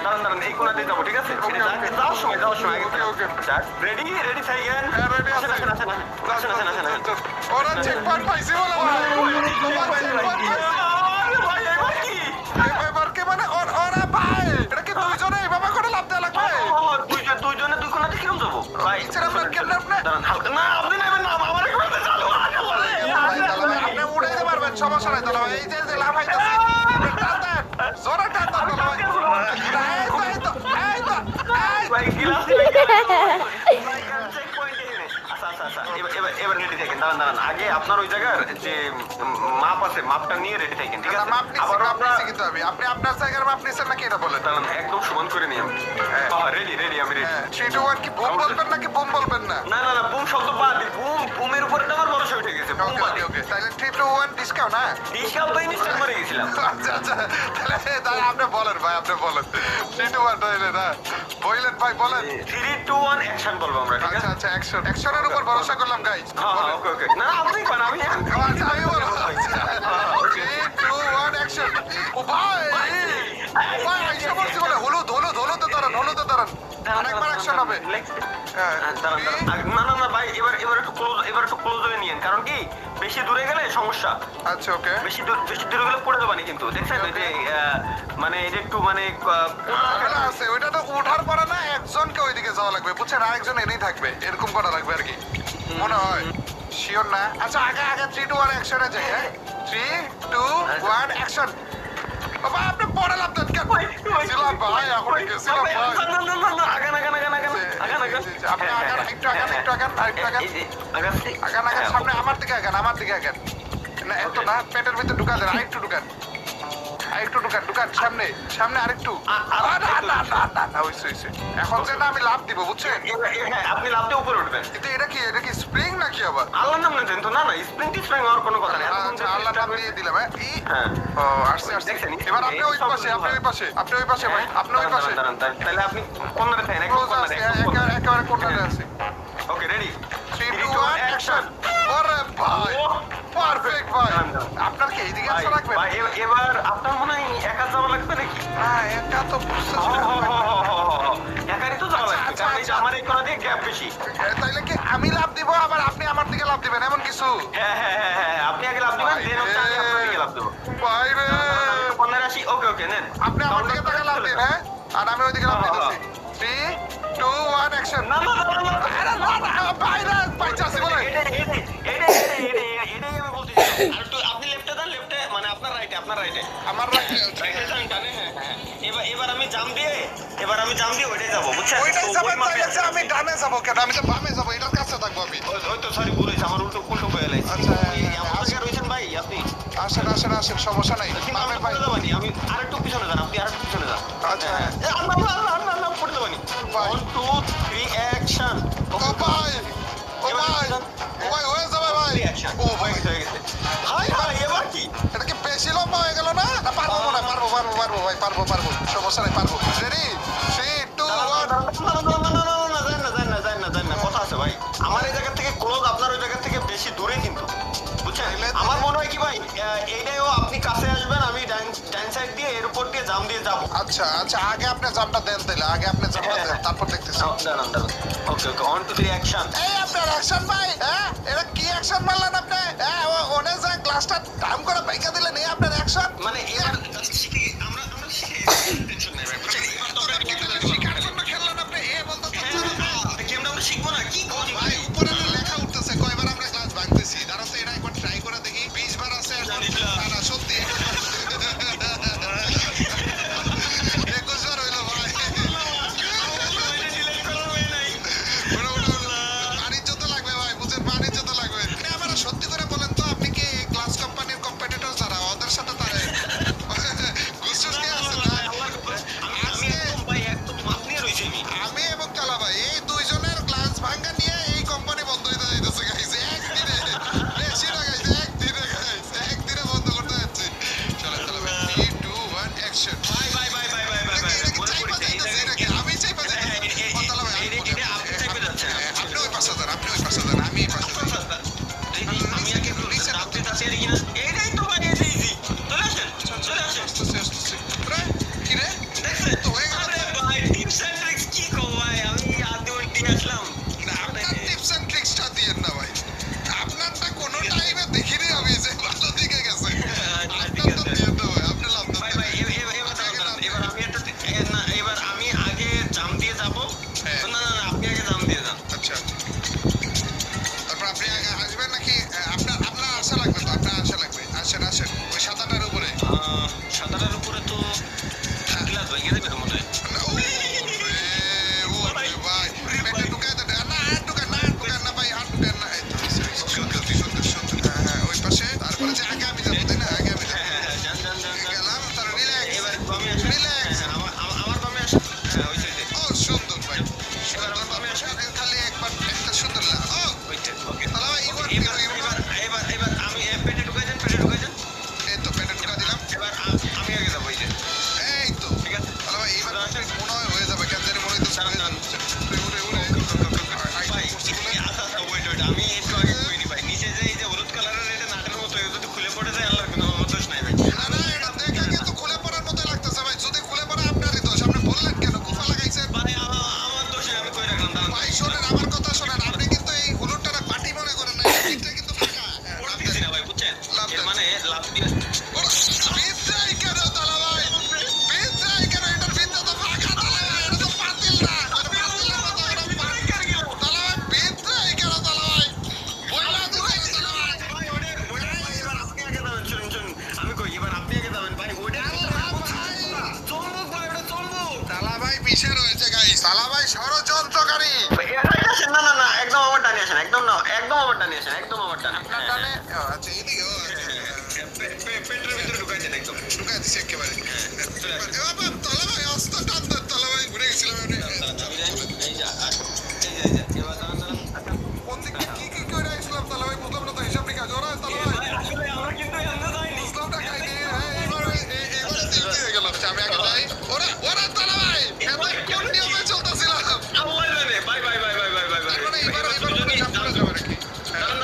না দাঁড়ান এই কোণা দিয়ে যাবো ঠিক আছে যাওয়ার সময় ওকে রেডি থাকেন হ্যাঁ রেডি আছে আসেন ওরা চেক পয়েন্ট পাইছে বলে ভাই এবার কি মানে ওরা ভাই এটা কি দুইজনে এইভাবে করে লাভ দেওয়া লাগবে দুইজনে দুই কোণাতে কিরম যাবো ভাই এছাড়া আপনার কেমনে আপনি দাঁড়ান হালকা না আপনি নেবেন না আমার একবার চালু আপনি উড়াইতে পারবেন সমস্যা নাই তাহলে এই যে লাভ হইতাছে টান দেন জোরে টান দেন ভাই গিলাস চেক পয়েন্টে আচ্ছা এবার রেডি থাকেন দাঁড়ান আগে আপনার ওই জায়গার যে মাপ আছে মাপটা নিয়ে রেডি থাকেন ঠিক আছে মাপ আবার নিছি কিন্তু আপনি আপনার জায়গার মাপ নিছেন নাকি এটা বলেন দাঁড়ান একদম সমান করে নিই আমি রেডি আমি রেডি 3 2 1 কি বুম বলবেন নাকি বুম বলবেন না না বুম শব্দ বাদ দিই বুমের উপরে তো আমার ভরসা উঠে গেছে বুম বাদ ওকে তাহলে 3 2 1 ডিসকাউন্ট না ডিসকাউন্ট তো ইনস্টল করে গেছিলাম আচ্ছা তাহলে আপনি বলেন ভাই আপনি বলেন 3 2 1 তাহলে না বলেন ভাই বলেন 3 2 1 অ্যাকশন বলবো আমরা ঠিক আছে আচ্ছা অ্যাকশনের উপর ভরসা করলাম গাইস ওকে না আপনি কোন আমি আচ্ছা আমি বলবো 3 2 1 অ্যাকশন ও ভাই আইসা বলছি বলে হলুদ তো ধরন আরেকবার অ্যাকশন হবে না ভাই এবার একটু ক্লোজ হয়ে নিয়েন কারণ কি বেশি দূরে গেলে সমস্যা আচ্ছা ওকে বেশি দূরে গেলে পড়ে যাবানি কিন্তু দেখছেন ওই যে মানে এটা একটু মানে ওটা আছে ওইটা তো উঠার পরে না একজনকে ওইদিকে যাওয়া লাগবে বুঝছেন আরেকজন এনেই থাকবে এরকম করা লাগবে আর কি মনে হয় শিওর না আচ্ছা আগে 3 2 1 অ্যাকশনে যাই হ্যাঁ 3 2 1 অ্যাকশন বাবা আপনি পড়ে লাভ দেন কেন ছিলাম ভাই এখন গেছিলাম ভাই আগান আপনি একটু আগান সামনে আমার দিকে আগান না এত না পেটের ভিতরে ঢুকা দেন আরেকটু ঢুকান সামনে আরেকটু না হইছে এখন যে না আমি লাভ দিব বুঝছেন আপনি লাভ দিয়ে উপরে উঠবেন কিন্তু এটা কি স্প্রিং নাকি আবার আল্লাহর নাম নেন তো না স্প্রিং হওয়ার কোনো কথা নেই আচ্ছা আল্লাহর নাম দিয়ে দিলাম হ্যাঁ ও আসছে এবার আপনি ওই পাশে ভাই আপনি ওই পাশে দাঁড়ান তাহলে আপনি কোণারে থাকেন একেবারে কোণারে আছে ওকে রেডি 3 2 1 অ্যাকশন ওরে ভাই পারফেক্ট ভাই আপনার কি এইদিকে আসা লাগবে ভাই এবার আপনার মনে হয় একা যাওয়া লাগবে নাকি না এটা তো বুঝতে একারই তো যাওয়া লাগবে কারণ এই যে আমার এই কোণা দিয়ে গ্যাপ বেশি তাইলে কি আমি লাভ দিব আবার আপনি আমার দিকে লাভ দিবেন এমন কিছু হ্যাঁ আপনি আগে লাভ দিবেন দেন হচ্ছে আমি আপনার দিকে লাভ দেবো ভাই রে কোণারে আসি ওকে নেন আপনি আমার দিকে তাকে লাভ দিন হ্যাঁ আর আমি ওইদিকে লাভ দিতেছি 3 2 1 অ্যাকশন না ভাই রে পাইছাছি বলে এটাই আমি বলতেছি আর একটু আপনি লেফটে দেন লেফটে মানে আপনার রাইটে আমার রাইটে এবার আমি জাম দিয়ে ওইটাই যাবো বুঝছেন ওইটাই যাবেন তাইলে আমি ডানে যাবো কেন আমি তো বামে যাবো এটার কাছে থাকবো আমি ওই তো সরি ভুল হয়েছে আমার উল্টো হয়ে গেছে আচ্ছা আমার জায়গায় রয়েছেন ভাই আপনি আসেন সমস্যা নাই কিন্তু আমি পড়ে যাবানি আমি আরেকটু পিছনে যান আপনি আরেকটু পিছনে যান আচ্ছা আল্লাহ পড়ে যাবানি 1 2 3 অ্যাকশন ও ভাই হয়ে যাবে ভাই ও ভাই হয়ে গেছে ভাই এবার কি এটা কি বেশি লম্বা হয়ে গেল না পারবো ভাই পারবো সমস্যা নাই পারবো রেডি 3 2 1 জান না কথা আছে ভাই আমার এই জায়গা থেকে ক্লোজ আপনার ওই জায়গা থেকে বেশি দূরে কিন্তু বুঝছেন আমার মনে হয় কি ভাই এইটাও আপনি কাছে আসবেন আমি ডান সাইড দিয়ে এর উপর দিয়ে জাম দিয়ে যাবো আচ্ছা আগে আপনি জামটা দেন তাহলে তারপর দেখতেছি দাঁড়ান ওকে 1 2 3 অ্যাকশন এই আপনার অ্যাকশন ভাই হ্যাঁ এটা কি অ্যাকশন মারলেন আপনি হ্যাঁ ওনে যা গ্লাসটা দাম করে বাইকা দিলেন এই আপনার অ্যাকশন মানে এবার আমরা শিখে টেনশন নেই ভাই বুঝছেন শিকার জন্য খেললেন আপনি বলতে গেমটা আমরা শিখবো না কি ভাই উপরে লেখা উঠতেছে কয়বার আমরা গ্লাস ভাঙতেছি দাঁড়াও তো এটা একবার ট্রাই করে দেখি 20 বার আছে না সত্যি 21 আসেন। ভাই ভাই ভাই ভাই ভাই ভাই ভাই এটা কি মনে চাইপা পড়েছে এই যাইতাছি জায়গায় নাকি? আমি চাইপা যাইতাছি। ও তালা ভাই, আমি আপনি চাইপা যাচ্ছেন আপনি ওই পাশে যান, আপনি ওই পাশে যান, আমি এই পাশে যাই। আমি আগে একটু আপনি তাড়াতাড়ি কিনা এইটাই তো ভাই এই যে easy। চলে আসেন চলে আসেন আসতেছি, আসতেছি। রে, কি রে? দেখছেন তো হয়ে গেল আরে তো। ভাই টিপস এন্ড ট্রিক্স কি কো ভাই আমি আদি উল্টি আসলাম না, আপনার tips and tricks টা দিয়েন না ভাই। আপনারটা কোনো টাইমে দেখিনি আমি যে ভালো দিকে গেছে। ঠিক আপনারটা আছে দিয়েন না ভাই, আপনি লাভ দেন ভাই না। ভাই এবার দাঁড়ান, এবার আমি একটা না এবার আমি আগে জাম দিয়ে যাব হ্যাঁ। না না না আপনি আগে জাম দিয়ে যান আচ্ছা। তারপর আপনি আগে আসবেন নাকি? আপনার আপনার আশা লাগবে তো, আপনার আশা লাগবে। আসেন, আসেন। ওই সাদাটার উপরে। সাঁতারের উপরে তো গ্লাস ভেঙে দেবে তো মনে হয় ও রে, ও রে ভাই। পেটে ঢুকায় দেন। না, আর ঢুকান না, আর ঢুকান না ভাই, আর ঢুকান না। এই তো, সুন্দর, সুন্দর, সুন্দর। হ্যাঁ, হ্যাঁ, ওই পাশে। তারপরে যে আগে আমি যাবো, তাই না? আগে আমি যাবো। যান যান যান যান গেলাম, তার relax, এবার বামে আসেন relax। আমার বামে আসেন হ্যাঁ ওই সাইডে ও, সুন্দর ভাই। সুন্দর বাবা। খালি একবার একটা সুন্দর ও, ওইটা ওকে তাহলে ভাই, এবার এবার এবার এবার এবার আমি পেটে ঢুকাই দেন এই তো পেটে ঢুকা দিলাম। এবার আমি আগে যাবো এই যে এই তো। ঠিক আছে তাহলে ভাই, এবার আসেন। মনে হয় হয়ে যাবে। কেন জানি মনে হইতেছে হয়ে দাঁড়ান, যাবে। উড়ে, উড়ে, ভাই আচ্ছা আচ্ছা ওয়েট আমি একটু আগে কইনি ভাই নিচে যে এই যে হলুদ কালারের এটা নাটের মতো এটা যদি খুলে পড়ে যায় আল্লাহর কোনো আমার দোষ নাই ভাই না, না, এটা দেখে কিন্তু খুলে পড়ার মতোই লাগতেছে ভাই। যদি খুলে পড়ে আপনারই দোষ। আপনি বললেন কেন? কুফা লাগাইছেন। ভাই আমার দোষে আমি কই রাখলাম দাঁড়ান ভাই শোনেন, আমার কথা শোনেন। আপনি কিন্তু এই হলুদটারে পাটি মনে করেন না। এই দিকটা কিন্তু ফাঁকা। হ্যাঁ, লাভ পড়তেছি দেন। না ভাই বুঝছেন লাভ এর দেন। মানে লাভ দিয়ে ওরা, বিদ্যাই কেন তালা ভাই? বিদ্যাই কেন? এটার বিদ্যা তো ফাঁকা তালা ভাই। এটা তো পাতিল না। এটা পাতিলের মতো ওরা তালা ভাই, বিদ্যাই কেন তালা ভাই? বইলা দিছে তালা ভাই। ভাই ওটা এবার আপনি আগে যাবেন শুনুন আমি কই এবার আপনি আগে যাবেন ভাই ওটা আল্লাহ ভাই। চলবুক ভাই ওটা চলবুক তালা ভাই পিছে রয়েছে গাইস। তালা ভাই ষড়যন্ত্রকারী। না না না একদম আমার টানে আসেন একদম না একদম আমার টানে আসেন একদম আমার টানে আপনার টানে ও, আচ্ছা এদিকে ও, আচ্ছা, পেটের ভিতরে ঢুকাইছেন একদম ঢুকাই দিছি একেবারে। চলে আসেন এ বাবা, তালা ভাই অস্ত টান দেন। তালা ভাই ঘুরে গেছিলাম আমি। এই যা এবার দাঁড়ান কোন দিক দিয়ে কি কি করে আসলাম তালা ভাই? বুঝলাম না তো, হিসাব নিকাশ। ওরা তালা ভাই আসলে আমরা কিন্তু এমন যাইনি বুঝলাম না খাইনি। হ্যাঁ, এইবারে দিক দিয়ে গেল। আচ্ছা, আমি আগে যাই। ওরা ওরা তালা ভাই এত কোন নিয়মে চলতেছিলাম? আল্লাহ জানে ভাই তার মানে এবার মনে ঝাপ করে যাবে নাকি? দাঁড়ান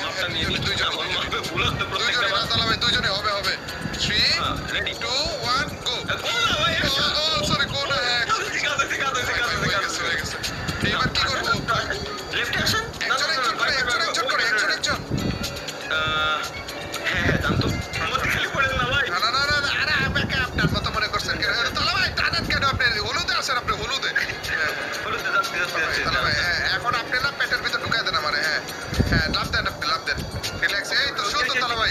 মাপটা নিয়ে নিই আমার মাপে ভুল হচ্ছে প্রত্যেকটা দুইজনে না তালা ভাই, দুইজনে হবে হবে। 3 রেডি 2 1 গো। কোলা ভাই ও সরি, কোন হ্যাঁ, ঠিক আছে হয়ে গেছে, হয়ে গেছে। এইবার কি করবো? লেফটে আসেন একজন করে, একজন। হ্যাঁ জানতো মধ্যে খালি পড়েন না ভাই না, না, না, না, না, আরে আমাকে আপনার মতো মনে করছেন কেন? তালা ভাই টানেন কেন আপনি? হলুদে আসেন আপনি, হলুদে। হ্যাঁ, বলুন যাচ্ছি তালা ভাই, হ্যাঁ, এখন আপনি না পেটের ভিতর ঢুকাই দেন আমারে। হ্যাঁ, হ্যাঁ, লাভ দেন আপনি, লাভ দেন। রিল্যাক্স। এই তো সুন্দর তালা ভাই।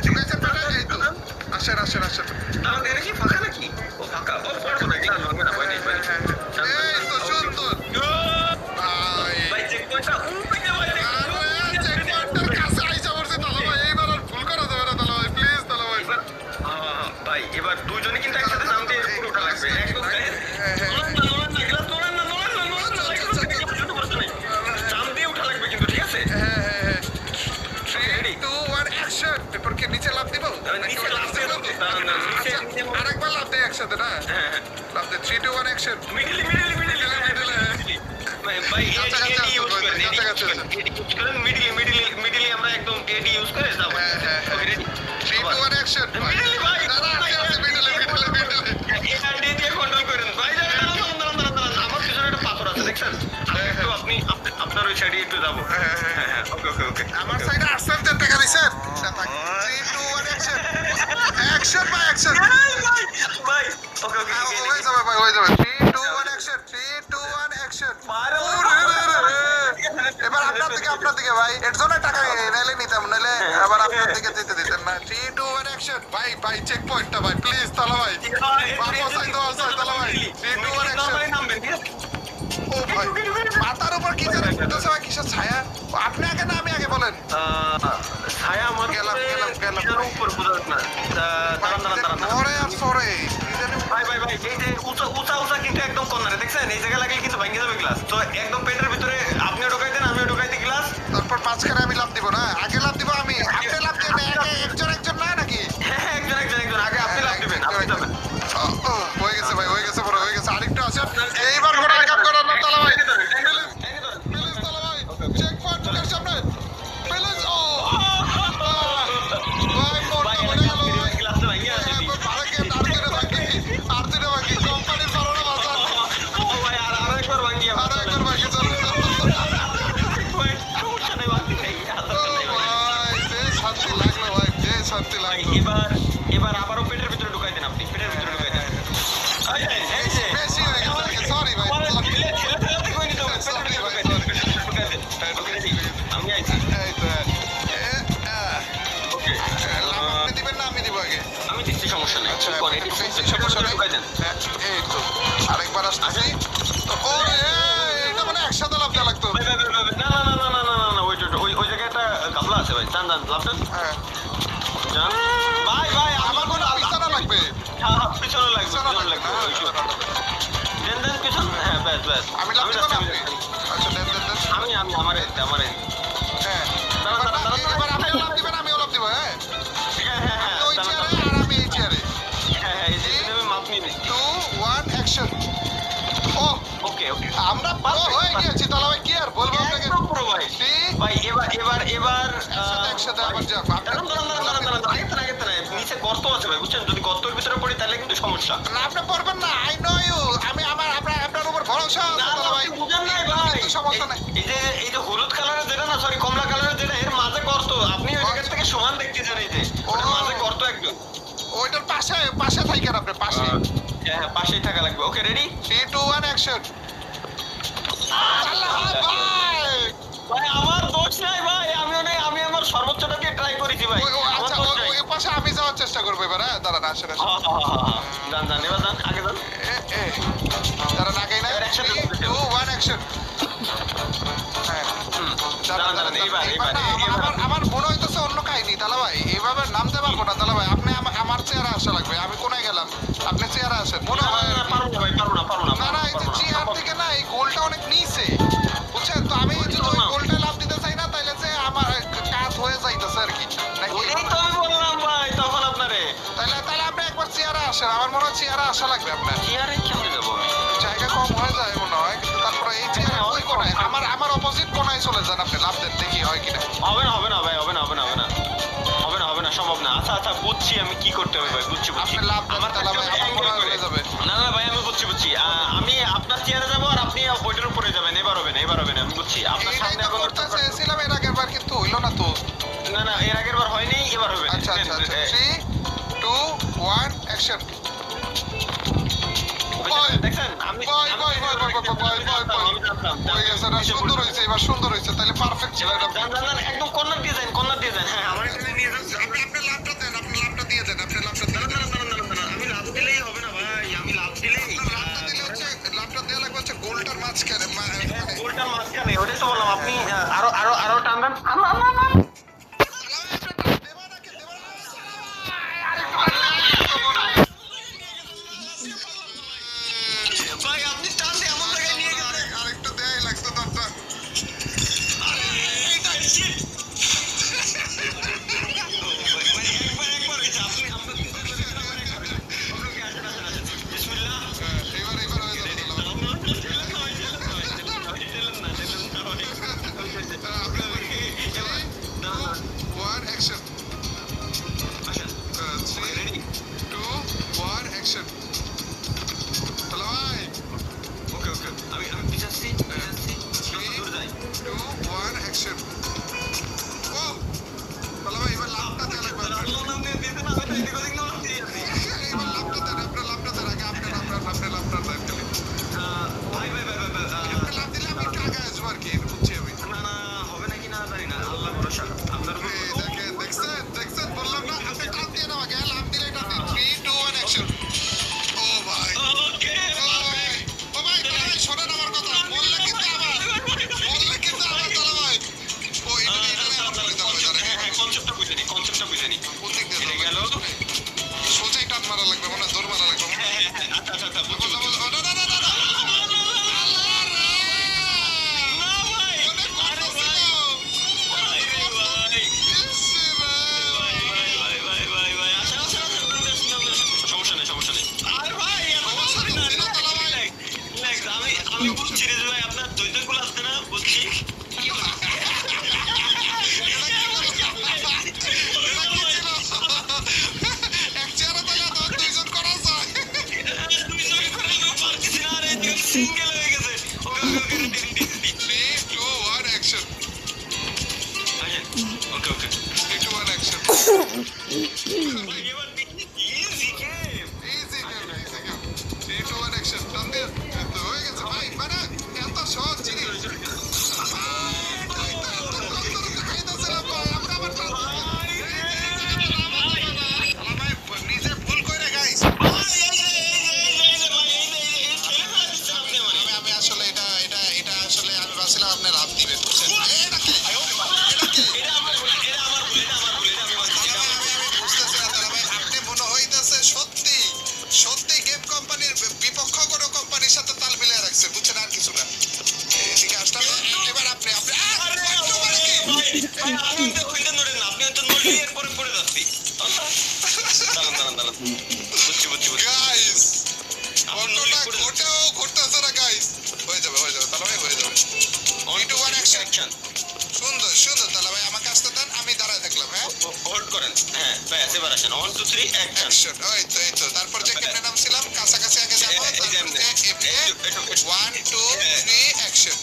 ঢুকাইছেন পেটে? এই তো। আসেন। আমাদের এটা কি ফাঁকা নাকি ও ফাঁকা ও পড়বো না গ্লাস ভাঙবে না ভয় নেই ভয় নেই এই তো সুন্দর। ভাই ভাই চেক পয়েন্টটা উঠে ভাই আরে চেকপয়েন্টের কাছে আইসা পড়ছে তালা ভাই। এইবার আর ভুল করা যাবে না তালা ভাই, প্লিজ তালা ভাই। ভাই এবার দুজনে কিন্তু একসাথে নাম দিয়ে পুরোটা লাগবে একদম নাম দিয়ে উঠা লাগবে কিন্তু ঠিক আছে হ্যাঁ, Ready? 3 2 1 অ্যাকশন। এরপর কি নিচে লাফ দিব? নিচে লাফ দিয়ে দাও। দাঁড়ান, দাঁড়ান, নিচে- আচ্ছা, নিচে- আরেকবার লাফ দেয় একসাথে না? হ্যাঁ লাফ দে। 3 2 1 অ্যাকশন। মিডলি ভাই কাছাকাছি এডি আছে, ইউজ করেন কাছাকাছি আছে। এডি ইউজ করেন মিডলি আমরা একদম এডি ইউজ করে যাবো হ্যাঁ। Okay ready 3 2 1 action. মিডলি ভাই না, না, আছে মিডলে। এডি দিয়ে কন্ট্রোল করেন ভাই দাঁড়ান আমার পিছনে একটা পাথর আছে দেখছেন একটু আপনি আপনার ওই সাইডে একটু যাবো হ্যাঁ ওকে আমার সাইডে আসছেন যে টাকা দিছেন। 3 2 1 অ্যাকশন। অ্যাকশন ভাই, অ্যাকশন। ভাই ওকে হয়ে যাবে ভাই, হয়ে যাবে। 3 2 1 অ্যাকশন। 3 2 1 অ্যাকশন। এবার আপনার দিকে ভাই। এর জন্য টাকা নাইলে নিতাম, নাইলে আবার আপনার দিকে যেতে দিতেন না। 3 2 1 অ্যাকশন। ভাই চেক পয়েন্টটা ভাই, প্লিজ তালা ভাই। তালা ভাই। 3 2 1 অ্যাকশন। ও ভাই, মাথার উপর কি যেন উঠতেছে ভাই, কিসের ছায়া? আপনি আগে না আমি আগে বলেন? ছায়া আমার গেলাম। উপর বোঝা না দাঁড়ান ওরে আর সরে কি জানি। ভাই এই যে উঁচা কিন্তু একদম কর্নারে দেখছেন এই জায়গা লাগলে কিন্তু ভেঙে যাবে গ্লাস তো একদম পেটের ভিতরে আপনিও ঢোকাই দেন আমিও ঢোকাই দিই গ্লাস তারপর মাঝখানে আমি লাফ দিব না? আগে লাফ দিব আমি? আপনি লাফ দিবেন একজন না নাকি? হ্যাঁ একজন আগে আপনি লাভ দিবেন আপনি যাবেন হয়ে গেছে ভাই, হয়ে গেছে, হয়ে গেছে, আরেকটু আছে। এইবার ঘোড়ার কাম করার না তালা ভাই। প্লিজ তালা ভাই, চেক পয়েন্ট চোখের সামনে। প্লিজ, ও ভাই মোড়টা ভরে গেল ভাই। ভাড়াকে আর দুটো বাকি কোম্পানির পারোনা বাজার। আরো একবার বাকি চল। ভাই যে শান্তি লাগলো ভাই, যে শান্তি লাগলো। এবার আবারও পেটের ভিতরে ঢুকাই দেন আপনি, পেটের ভিতরে ঢুকাই দেন। বেশি হয়ে গেছে, সরি ভাই। আমি আইছি। এই তো লাভ আপনি দিবেন না আমি দিব আগে? আমি দিচ্ছি, সমস্যা নেই। আচ্ছা, কোন এটি সমস্যা নেই। ঢুকাই দেন। এই তো আরেকবার আসতেছি। ও এটা মানে একসাথে লাভ দেওয়া লাগতো। ভাই, না, ওই জায়গায় একটা গামলা আছে ভাই, যান লাভটা হ্যাঁ, যান। ভাই আমার কোনো পিছানা লাগবে। পিছনে লাগবে, পিছানা পিছনে লাগবে লাগবে। দেন পিছন, হ্যাঁ ব্যাস। আমি লাভ দিব না আপনি? আচ্ছা দেন। আমি আমার হ্যাঁ, এবার আপনিও লাভ দিবেন, আমিও লাভ দিব। হ্যাঁ, আপনি ওই চেয়ারে আর আমি এই চেয়ারে। এই যে আমি মাপ নিয়ে নিচ্ছি। 2 1 অ্যাকশন। ও ওকে আমরা পুরো হয়ে গিয়েছি তাহলে ভাই, কি আর বলবো আপনাকে। একদম পুরো ভাই। ভাই এবার একসাথে আবার যাক। দাঁড়ান, নিচে গর্ত আছে ভাই, বুঝছেন? যদি গর্তের ভিতরে পড়ি তাহলে কিন্তু সমস্যা। না আপনি পারবেন না, আই নো ইউ। আমি আপনার উপর ভরসা আছে না, তাহলে ভাই। আপনি বুঝেন নাই ভাই। কিন্তু সমস্যা নাই। এই যে হলুদ কালারের যেটা না, সরি কমলা কালারের যেটা, এর মাঝে গর্ত। আপনি ওই জায়গা থেকে সমান দেখতেছেন, এই যে ওটার মাঝে গর্ত একদম। ওইটার পাশে থাকেন আপনি, পাশে। হ্যাঁ, পাশেই থাকা লাগবে। ওকে, রেডি? 3 2 1 অ্যাকশন। আল্লাহ ভাই, ভাই আমার দোষ নাই ভাই, আমি আমার সর্বোচ্চটাকে ট্রাই করেছি ভাই। আচ্ছা আমার দোষ নাই। ওই পাশে আমি যাওয়ার চেষ্টা করবো এবার। হ্যাঁ দাঁড়ান, আসেন। যান, এবার যান, আগে যান। দাঁড়ান, আগেই না। এবার একসাথে 3 2 1 অ্যাকশন। হ্যাঁ দাঁড়ান, এবার আমার মনে হইতেছে অন্য কাহিনী তালা ভাই। এইভাবে নামতে পারবো না তালা ভাই। আপনি আমার চেয়ারে আসা লাগবে। আমি কোনায় গেলাম, আপনি চেয়ারে আসেন। মনে হয় পারবো না। না এই যে চেয়ার থেকে না, এই গোলটা অনেক নিচে, বুঝছেন তো। আমি যদি ওই গোলটা লাভ দিতে চাই না, তাইলে যে আমার কাজ হয়ে যাইতেছে আর কি, নাকি? ওটাই তো আমি বললাম ভাই তখন আপনারে। তাইলে আপনি একবার চেয়ারে আসেন। আমার মনে হয় চেয়ারে আসা লাগবে আপনার। চেয়ারে কেমনে যাবো আমি? জায়গা কম হয়ে যায় মনে হয়, কিন্তু তারপরে এই চেয়ারে ওই কোনায়, আমার অপোজিট কোনায় চলে যান আপনি। লাভ দেন, দেখি হয় কিনা। হবে না ভাই, হবে না, সম্ভব না। আচ্ছা, বুঝছি আমি কি করতে হবে ভাই, বুঝছি। আপনি লাভ দেন আমার তালা ভাই, আমার মনে হয় হয়ে যাবে। না ভাই, আমি বুঝছি। আমি আপনার চেয়ারে যাবো আর আপনি বইটার উপরে যাবেন। এবার হবে না, আমি বুঝছি। আপনার এইটাই সামনে তো এখন করতে চেয়েছিলাম এর আগের বার, কিন্তু হইলো না তো। না, এর আগের বার হয়নি, এবার হবে। আচ্ছা 3 2 1 অ্যাকশন। দেখছেন আমি হয়ে গেছে না? সুন্দর হয়েছে, এবার সুন্দর হয়েছে। তাহলে পারফেক্ট ছিল এটা। একদম কর্নার দিয়ে যান। হ্যাঁ, আমার এখানে নিয়ে যান। আপনি লাভটা দেন, আপনি লাভটা দিয়ে দেন। আমি লাভ দিলেই হবে না ভাই, আমি লাভ দিলেই লাভটা দিলে হচ্ছে, লাভটা দেওয়া লাগবে হচ্ছে গোলটার মাঝখানে। গোলটার মাঝখানে। ওটাই তো বললাম, আপনি আরো টান দেন। ভাই আপনি টান দিয়ে এমন জায়গায় নিয়ে গেলেন। আরেকটু দেয়াই লাগতো দরজা। একবার হয়েছে। আপনি আপনার বিসমিল্লাহ। এবার হয়ে যাবে তাহলে। One action. 3 2 1 action. তাহলে ভাই ওকে আমি পিছাচ্ছি। দূর যাই। 2 1 action. ও তাহলে ভাই এবার লাভটা দেওয়া লাগবে আপনার। এবার লাভটা দেন, আপনার লাভটা দেন আগে। আপনার লাভটা দেন খালি। ভাই আপনি লাভ দিলে আমি একটু আগে আসবো আর কি, বুঝছি আমি। না হবে নাকি না জানি না, আল্লাহ ভরসা। আপনার উপর এই দেখেন বললাম না, আপনি টান দিয়ে নাও আগে। লাভ দিলে টান দিন। 3 2 1 অ্যাকশন। ও ভাই, ওকে ও ভাই তাহলে ভাই শোনেন আমার কথা। বললে কিন্তু আবার তাহলে ভাই। ও এটা আমার বলে দাও জানেন। হ্যাঁ, কনসেপ্টটা বুঝে নি। কোন দিক দিয়ে এটা গেল। সোজাই টান মারা লাগবে, মানে দৌড় মারা লাগবে। হ্যাঁ, আচ্ছা বুঝছি। না না ভাই, অনেক কষ্ট ছিল। ভাই, আসেন। সমস্যা নেই। ভাই আপনি তো ওইটা নড়েন না, আপনি তো নড়লে এরপরে পড়ে যাচ্ছি। দাঁড়ান। বুঝছি। গাইস আপনি ঘটনা নড়লে পড়ে যাচ্ছি। ঘটেও ঘটতেছে না গাইস। হয়ে যাবে তাহলে ভাই হয়ে যাবে। Into one action. সুন্দর তাহলে ভাই আমাকে আসতে দেন, আমি দাঁড়ায় থাকলাম। হ্যাঁ হোল্ড করেন। হ্যাঁ ব্যাস এবার আসেন। 1 2 3 অ্যাকশন। অ্যাকশন। এই তো তারপর যে কেমনে নামছিলাম কাছাকাছি আগে যাবো, এই যে তারপর এমনি। এমনি 1 2 3 অ্যাকশন।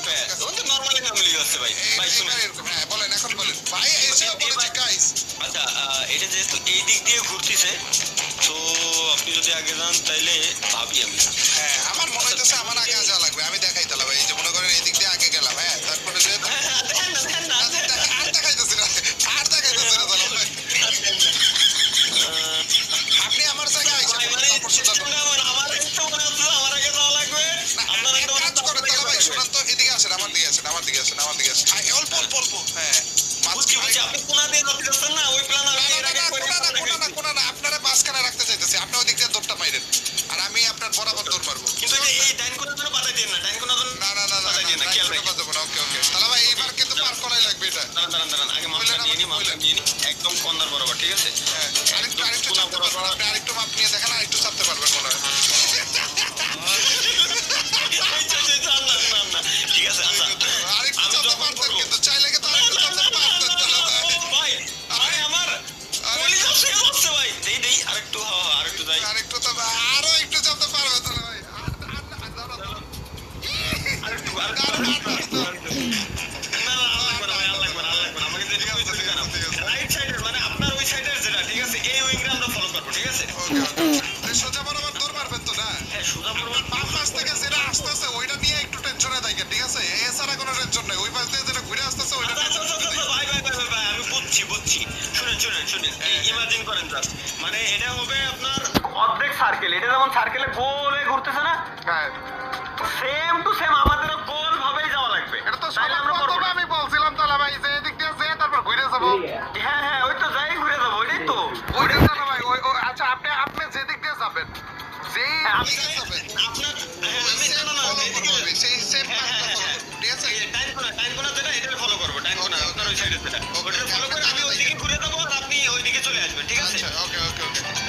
ব্যাস ও তো নরমালি নামলেই হচ্ছে ভাই। ভাই শুনুন। হ্যাঁ বলেন, এখন বলেন ভাই। এসেও বলেছি গাইস। আচ্ছা এটা যেহেতু এই দিক দিয়ে ঘুরতেছে, তো আপনি যদি আগে যান তাইলে ভাবি আমি। হ্যাঁ আমার মনে হইতেছে আমার আগে যাওয়া লাগবে। আমি দেখাই তাহলে ভাই, এই যে মনে করেন এই দিক দিয়ে আগে গেলাম। হ্যাঁ তারপরে যে দেখেন না। আর দেখাইতেছি না তাহলে ভাই। আপনি আমার জায়গায় আইসা তারপর সোজা করুন। আমার একটু মনে হচ্ছে আমার আগে যাওয়া লাগবে। আপনার এক কাজ করেন তাহলে ভাই, শুনুন তো, এদিকে আসেন, আমার দিকে আসেন। অল্প। হ্যাঁ বুঝছি। আপনি কোনা দিয়ে যাতে যাচ্ছেন না, ওই প্ল্যান আমি এর আগে করে কোনা না, আপনারা মাঝখানে রাখতে চাইতেছি। আপনি ওদিক দিয়ে দৌড়টা মাইরেন আর আমি আপনার বরাবর দৌড় মারবো। কিন্তু এই ডাইন কোনার জন্য বাধা দিন না। ডাইন কোনার জন্য না বাধা দিন না। খেয়াল রাখবেন। ওকে তাহলে ভাই এইবার কিন্তু পার করাই লাগবে এটা। দাঁড়ান। আগে মাপটা নিয়ে নি। একদম কর্নার বরাবর, ঠিক আছে? হ্যাঁ আরেকটু চাপতে পারবেন আপনি, আরেকটু মাপ নিয়ে দেখেন, আরেকটু চাপতে পারবেন মনে হয়। না। ঠিক আছে আচ্ছা। আরেকটু আমি চাপতে যখন পারতেন করবো কিন্তু, চাইলে কিন্তু আরেকটু চাপতে পারতেন তাহলে ভাই। ভাই আমার কলিজা শেষ হচ্ছে ভাই। দেই আরেকটু যাই। আরেকটু চাপতে, আরো একটু চাপতে পারবে তাহলে ভাই। আরেকটু না লাগবে না। আমাকে যেটা কইতে দিবেন আপনি। রাইট সাইডের মানে আপনার ওই সাইডের যেটা, ঠিক আছে? এই উইংটা আমরা ফলো করব, ঠিক আছে? ওকে সোজা বরাবর দৌড় মারবেন তো না? হ্যাঁ সোজা বরাবর। বাম পাশ থেকে যেটা আসতেছে ওইটা নিয়ে একটু টেনশনে থাকেন, ঠিক আছে? এছাড়া কোনো টেনশন নাই। ওই পাশ দিয়ে যেটা ঘুরে আসতেছে ওইটা ভাই আমি বুঝছি। শুনেন ইমাজিন করেন জাস্ট, মানে এটা হবে আপনার অর্ধেক সার্কেল। এটা যেমন সার্কেলে গোল হয়ে ঘুরতেছে না, হ্যাঁ সেম টু সেম আমাদেরও গোল ভাবেই যাওয়া লাগবে। এটা তো তাইলে আমরা করবো প্রথমে না। আমি বলছিলাম তাহলে ভাই যে এদিক দিয়ে যেয়ে তারপর ঘুরে যাবো। হ্যাঁ ওই তো যাই ঘুরে যাবো, ওইটাই তো। ওইটা তাহলে ভাই আচ্ছা আপনি যেদিক দিয়ে যাবেন, যেই আমি দিকে যাবেন আপনার সেই সেম ঠিক আছে? ডাইন কোনা যেটা এটা ফলো করবো। ডাইন কোনা আপনার ওই সাইডে যেটা, ওটা ফলো করে আমি ওইদিকে ঘুরে যাবো আর আপনি ওইদিকে চলে আসবেন, ঠিক আছে? আচ্ছা ওকে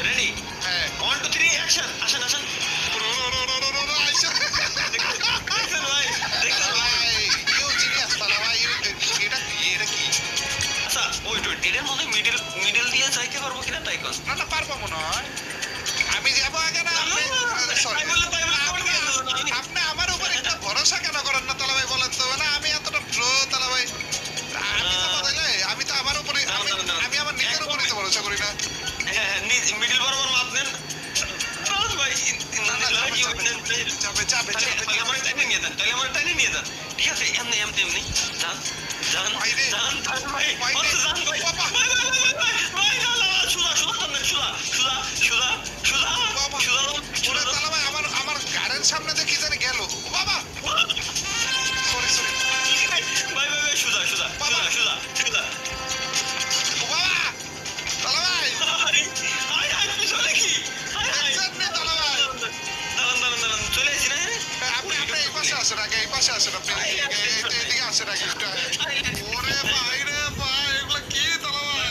রেডি? হ্যাঁ 1 2 3 অ্যাকশন। আসেন দেখছেন ভাই? এটা কি? আচ্ছা ওয়েট এটার মধ্যে মিডল দিয়ে যাইতে পারবো কিনা তাই কোন? না পারবো মনে হয়। আমি যাবো আগে না আপনি? Sorry. আপনি আমার উপর একটা ভরসা কেন করেন না তালা ভাই, বলেন তো? মানে আমি এতটা প্রো তালা ভাই, আমি তো বদলে, আমি তো আমার উপরে, আমি আমার নিজের উপরে তো ভরসা করি না। হ্যাঁ মিডল বরাবর মাপ নেন ভাই। চাপে আমার টাইনে নিয়ে যান, ঠিক আছে? এমনি যান ভাই ওরে তালা ভাই, আমার গাড়ির সামনে দিয়ে কি জানি গেল। বাবা সরি ভাই সুদা বাবা তালা ভাই পিছনে কি? দেখছেন নি তালা ভাই? দাঁড়ান চলে আসি না? আপনি এই পাশে আসেন আগে, এই পাশে আসেন, আপনি এদিকে আসেন আগে একটু। ওরে ভাই রে ভাই, এগুলো কি তালা ভাই?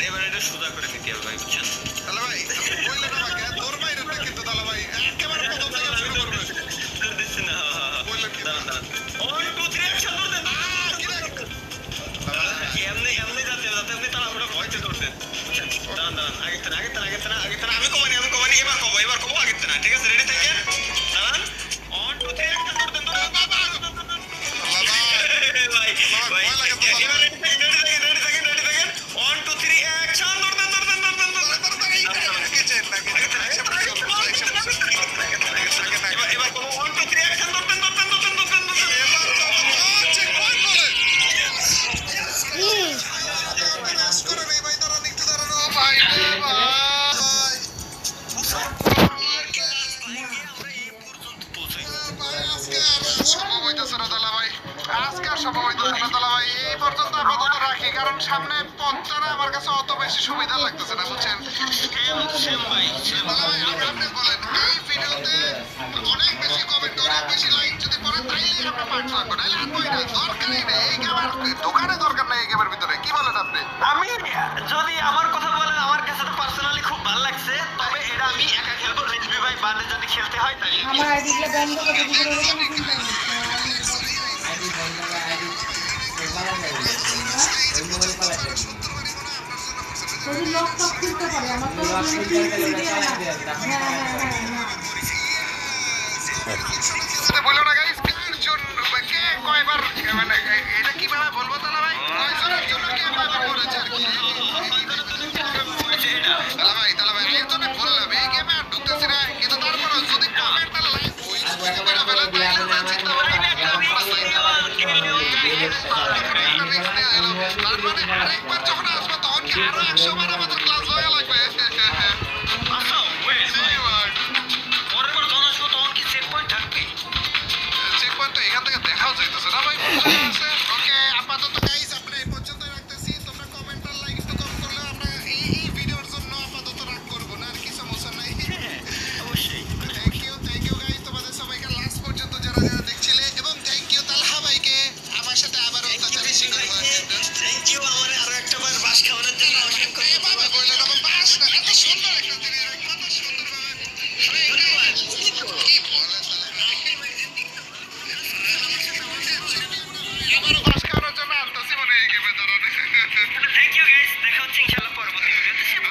এবার এটা সোজা করে নিতে হবে ভাই, বুঝছেন? তালা ভাই বললেন আমাকে তোর বাইরে না কিন্তু তালা ভাই একেবারে প্রথম থেকে শুরু করবে। বললেন কি? দাঁড়ান 1 2 3 অ্যাকশন করতেন। কি রে? এমনি যাতে আপনি তাড়াহুড়ো ভয়তে ধরতেন। দাঁড়ান আগে আমি কমানি এবার কমো আগে না, ঠিক আছে? রেডি থাকেন। দাঁড়ান 1 2 3 অ্যাকশন করতেন। বাবা ভাই এবার রেডি থাকেন 1 2 3 অ্যাকশন ধরতেন। এবার কোনো 1 2 3 অ্যাকশন ধরতেন। কারণ সামনে পথটা আমার কাছে অত বেশি সুবিধা লাগতেছে না, বুঝছেন? সেম ভাই তাহলে ভাই আপনি বলেন এই ভিডিওতে অনেক বেশি কমেন্ট, অনেক বেশি লাইক যদি পড়ে তাইলে আমরা পাঠ রাখবো, নাহলে আর দরকারই নেই। এই আমার দোকানে দরকার খেলতে হয় তাই আমার আইডিগুলো বন্ধ করে দিতে হবে তো আমি চিন্তা করি আইডি বন্ধ করে আইডি পালা যায় ওই মোবাইল পালা যায় যদি লক টক খুলতে পারে আমার তো লক খুলতে গেলে ওটা চালাই দেয় বলো না গাইস কার জন্য কে কয়বার মানে এটা কিভাবে বলবো তাহলে ভাই কয়জনের জন্য কে কয়বার বলেছে আর কি তাহলে ভাই এর জন্য বললাম এই গেমে আর ঢুকতেছি না কিন্তু তারপরে যদি কমেন্ট তাহলে লাইক ওই করে ফেলে তাহলে চিন্তা ভাবনা তার মানে আরেকবার যখন আসবো তখন কি আরো 100 বার আমাদের ক্লাস হয়ে লাগবে আচ্ছা ওয়েট পরের বার যখন আসবো তখন কি চেক পয়েন্ট থাকবে চেক পয়েন্ট তো এখান থেকে দেখাও যাইতেছে না ভাই ওকে আপাতত গাইস আমরা এই পর্যন্ত রাখতেছি তোমরা কমেন্ট আর লাইক একটু কম করলে আমরা এই ভিডিওর জন্য আপাতত রাগ করব না আর কি সমস্যা নাই অবশ্যই থ্যাংক ইউ গাইস তোমাদের সবাইকে লাস্ট পর্যন্ত যারা যারা দেখছিলে এবং থ্যাংক ইউ তালহা ভাইকে আমার সাথে আবার অত্যাচারী শিকার হওয়ার জন্য থ্যাংক ইউ আমার আরো একটা বার বাস খাওয়ানোর জন্য অসংখ্য এ বাবা বললেন বাবা বাস না এত সুন্দর একটা জিনিস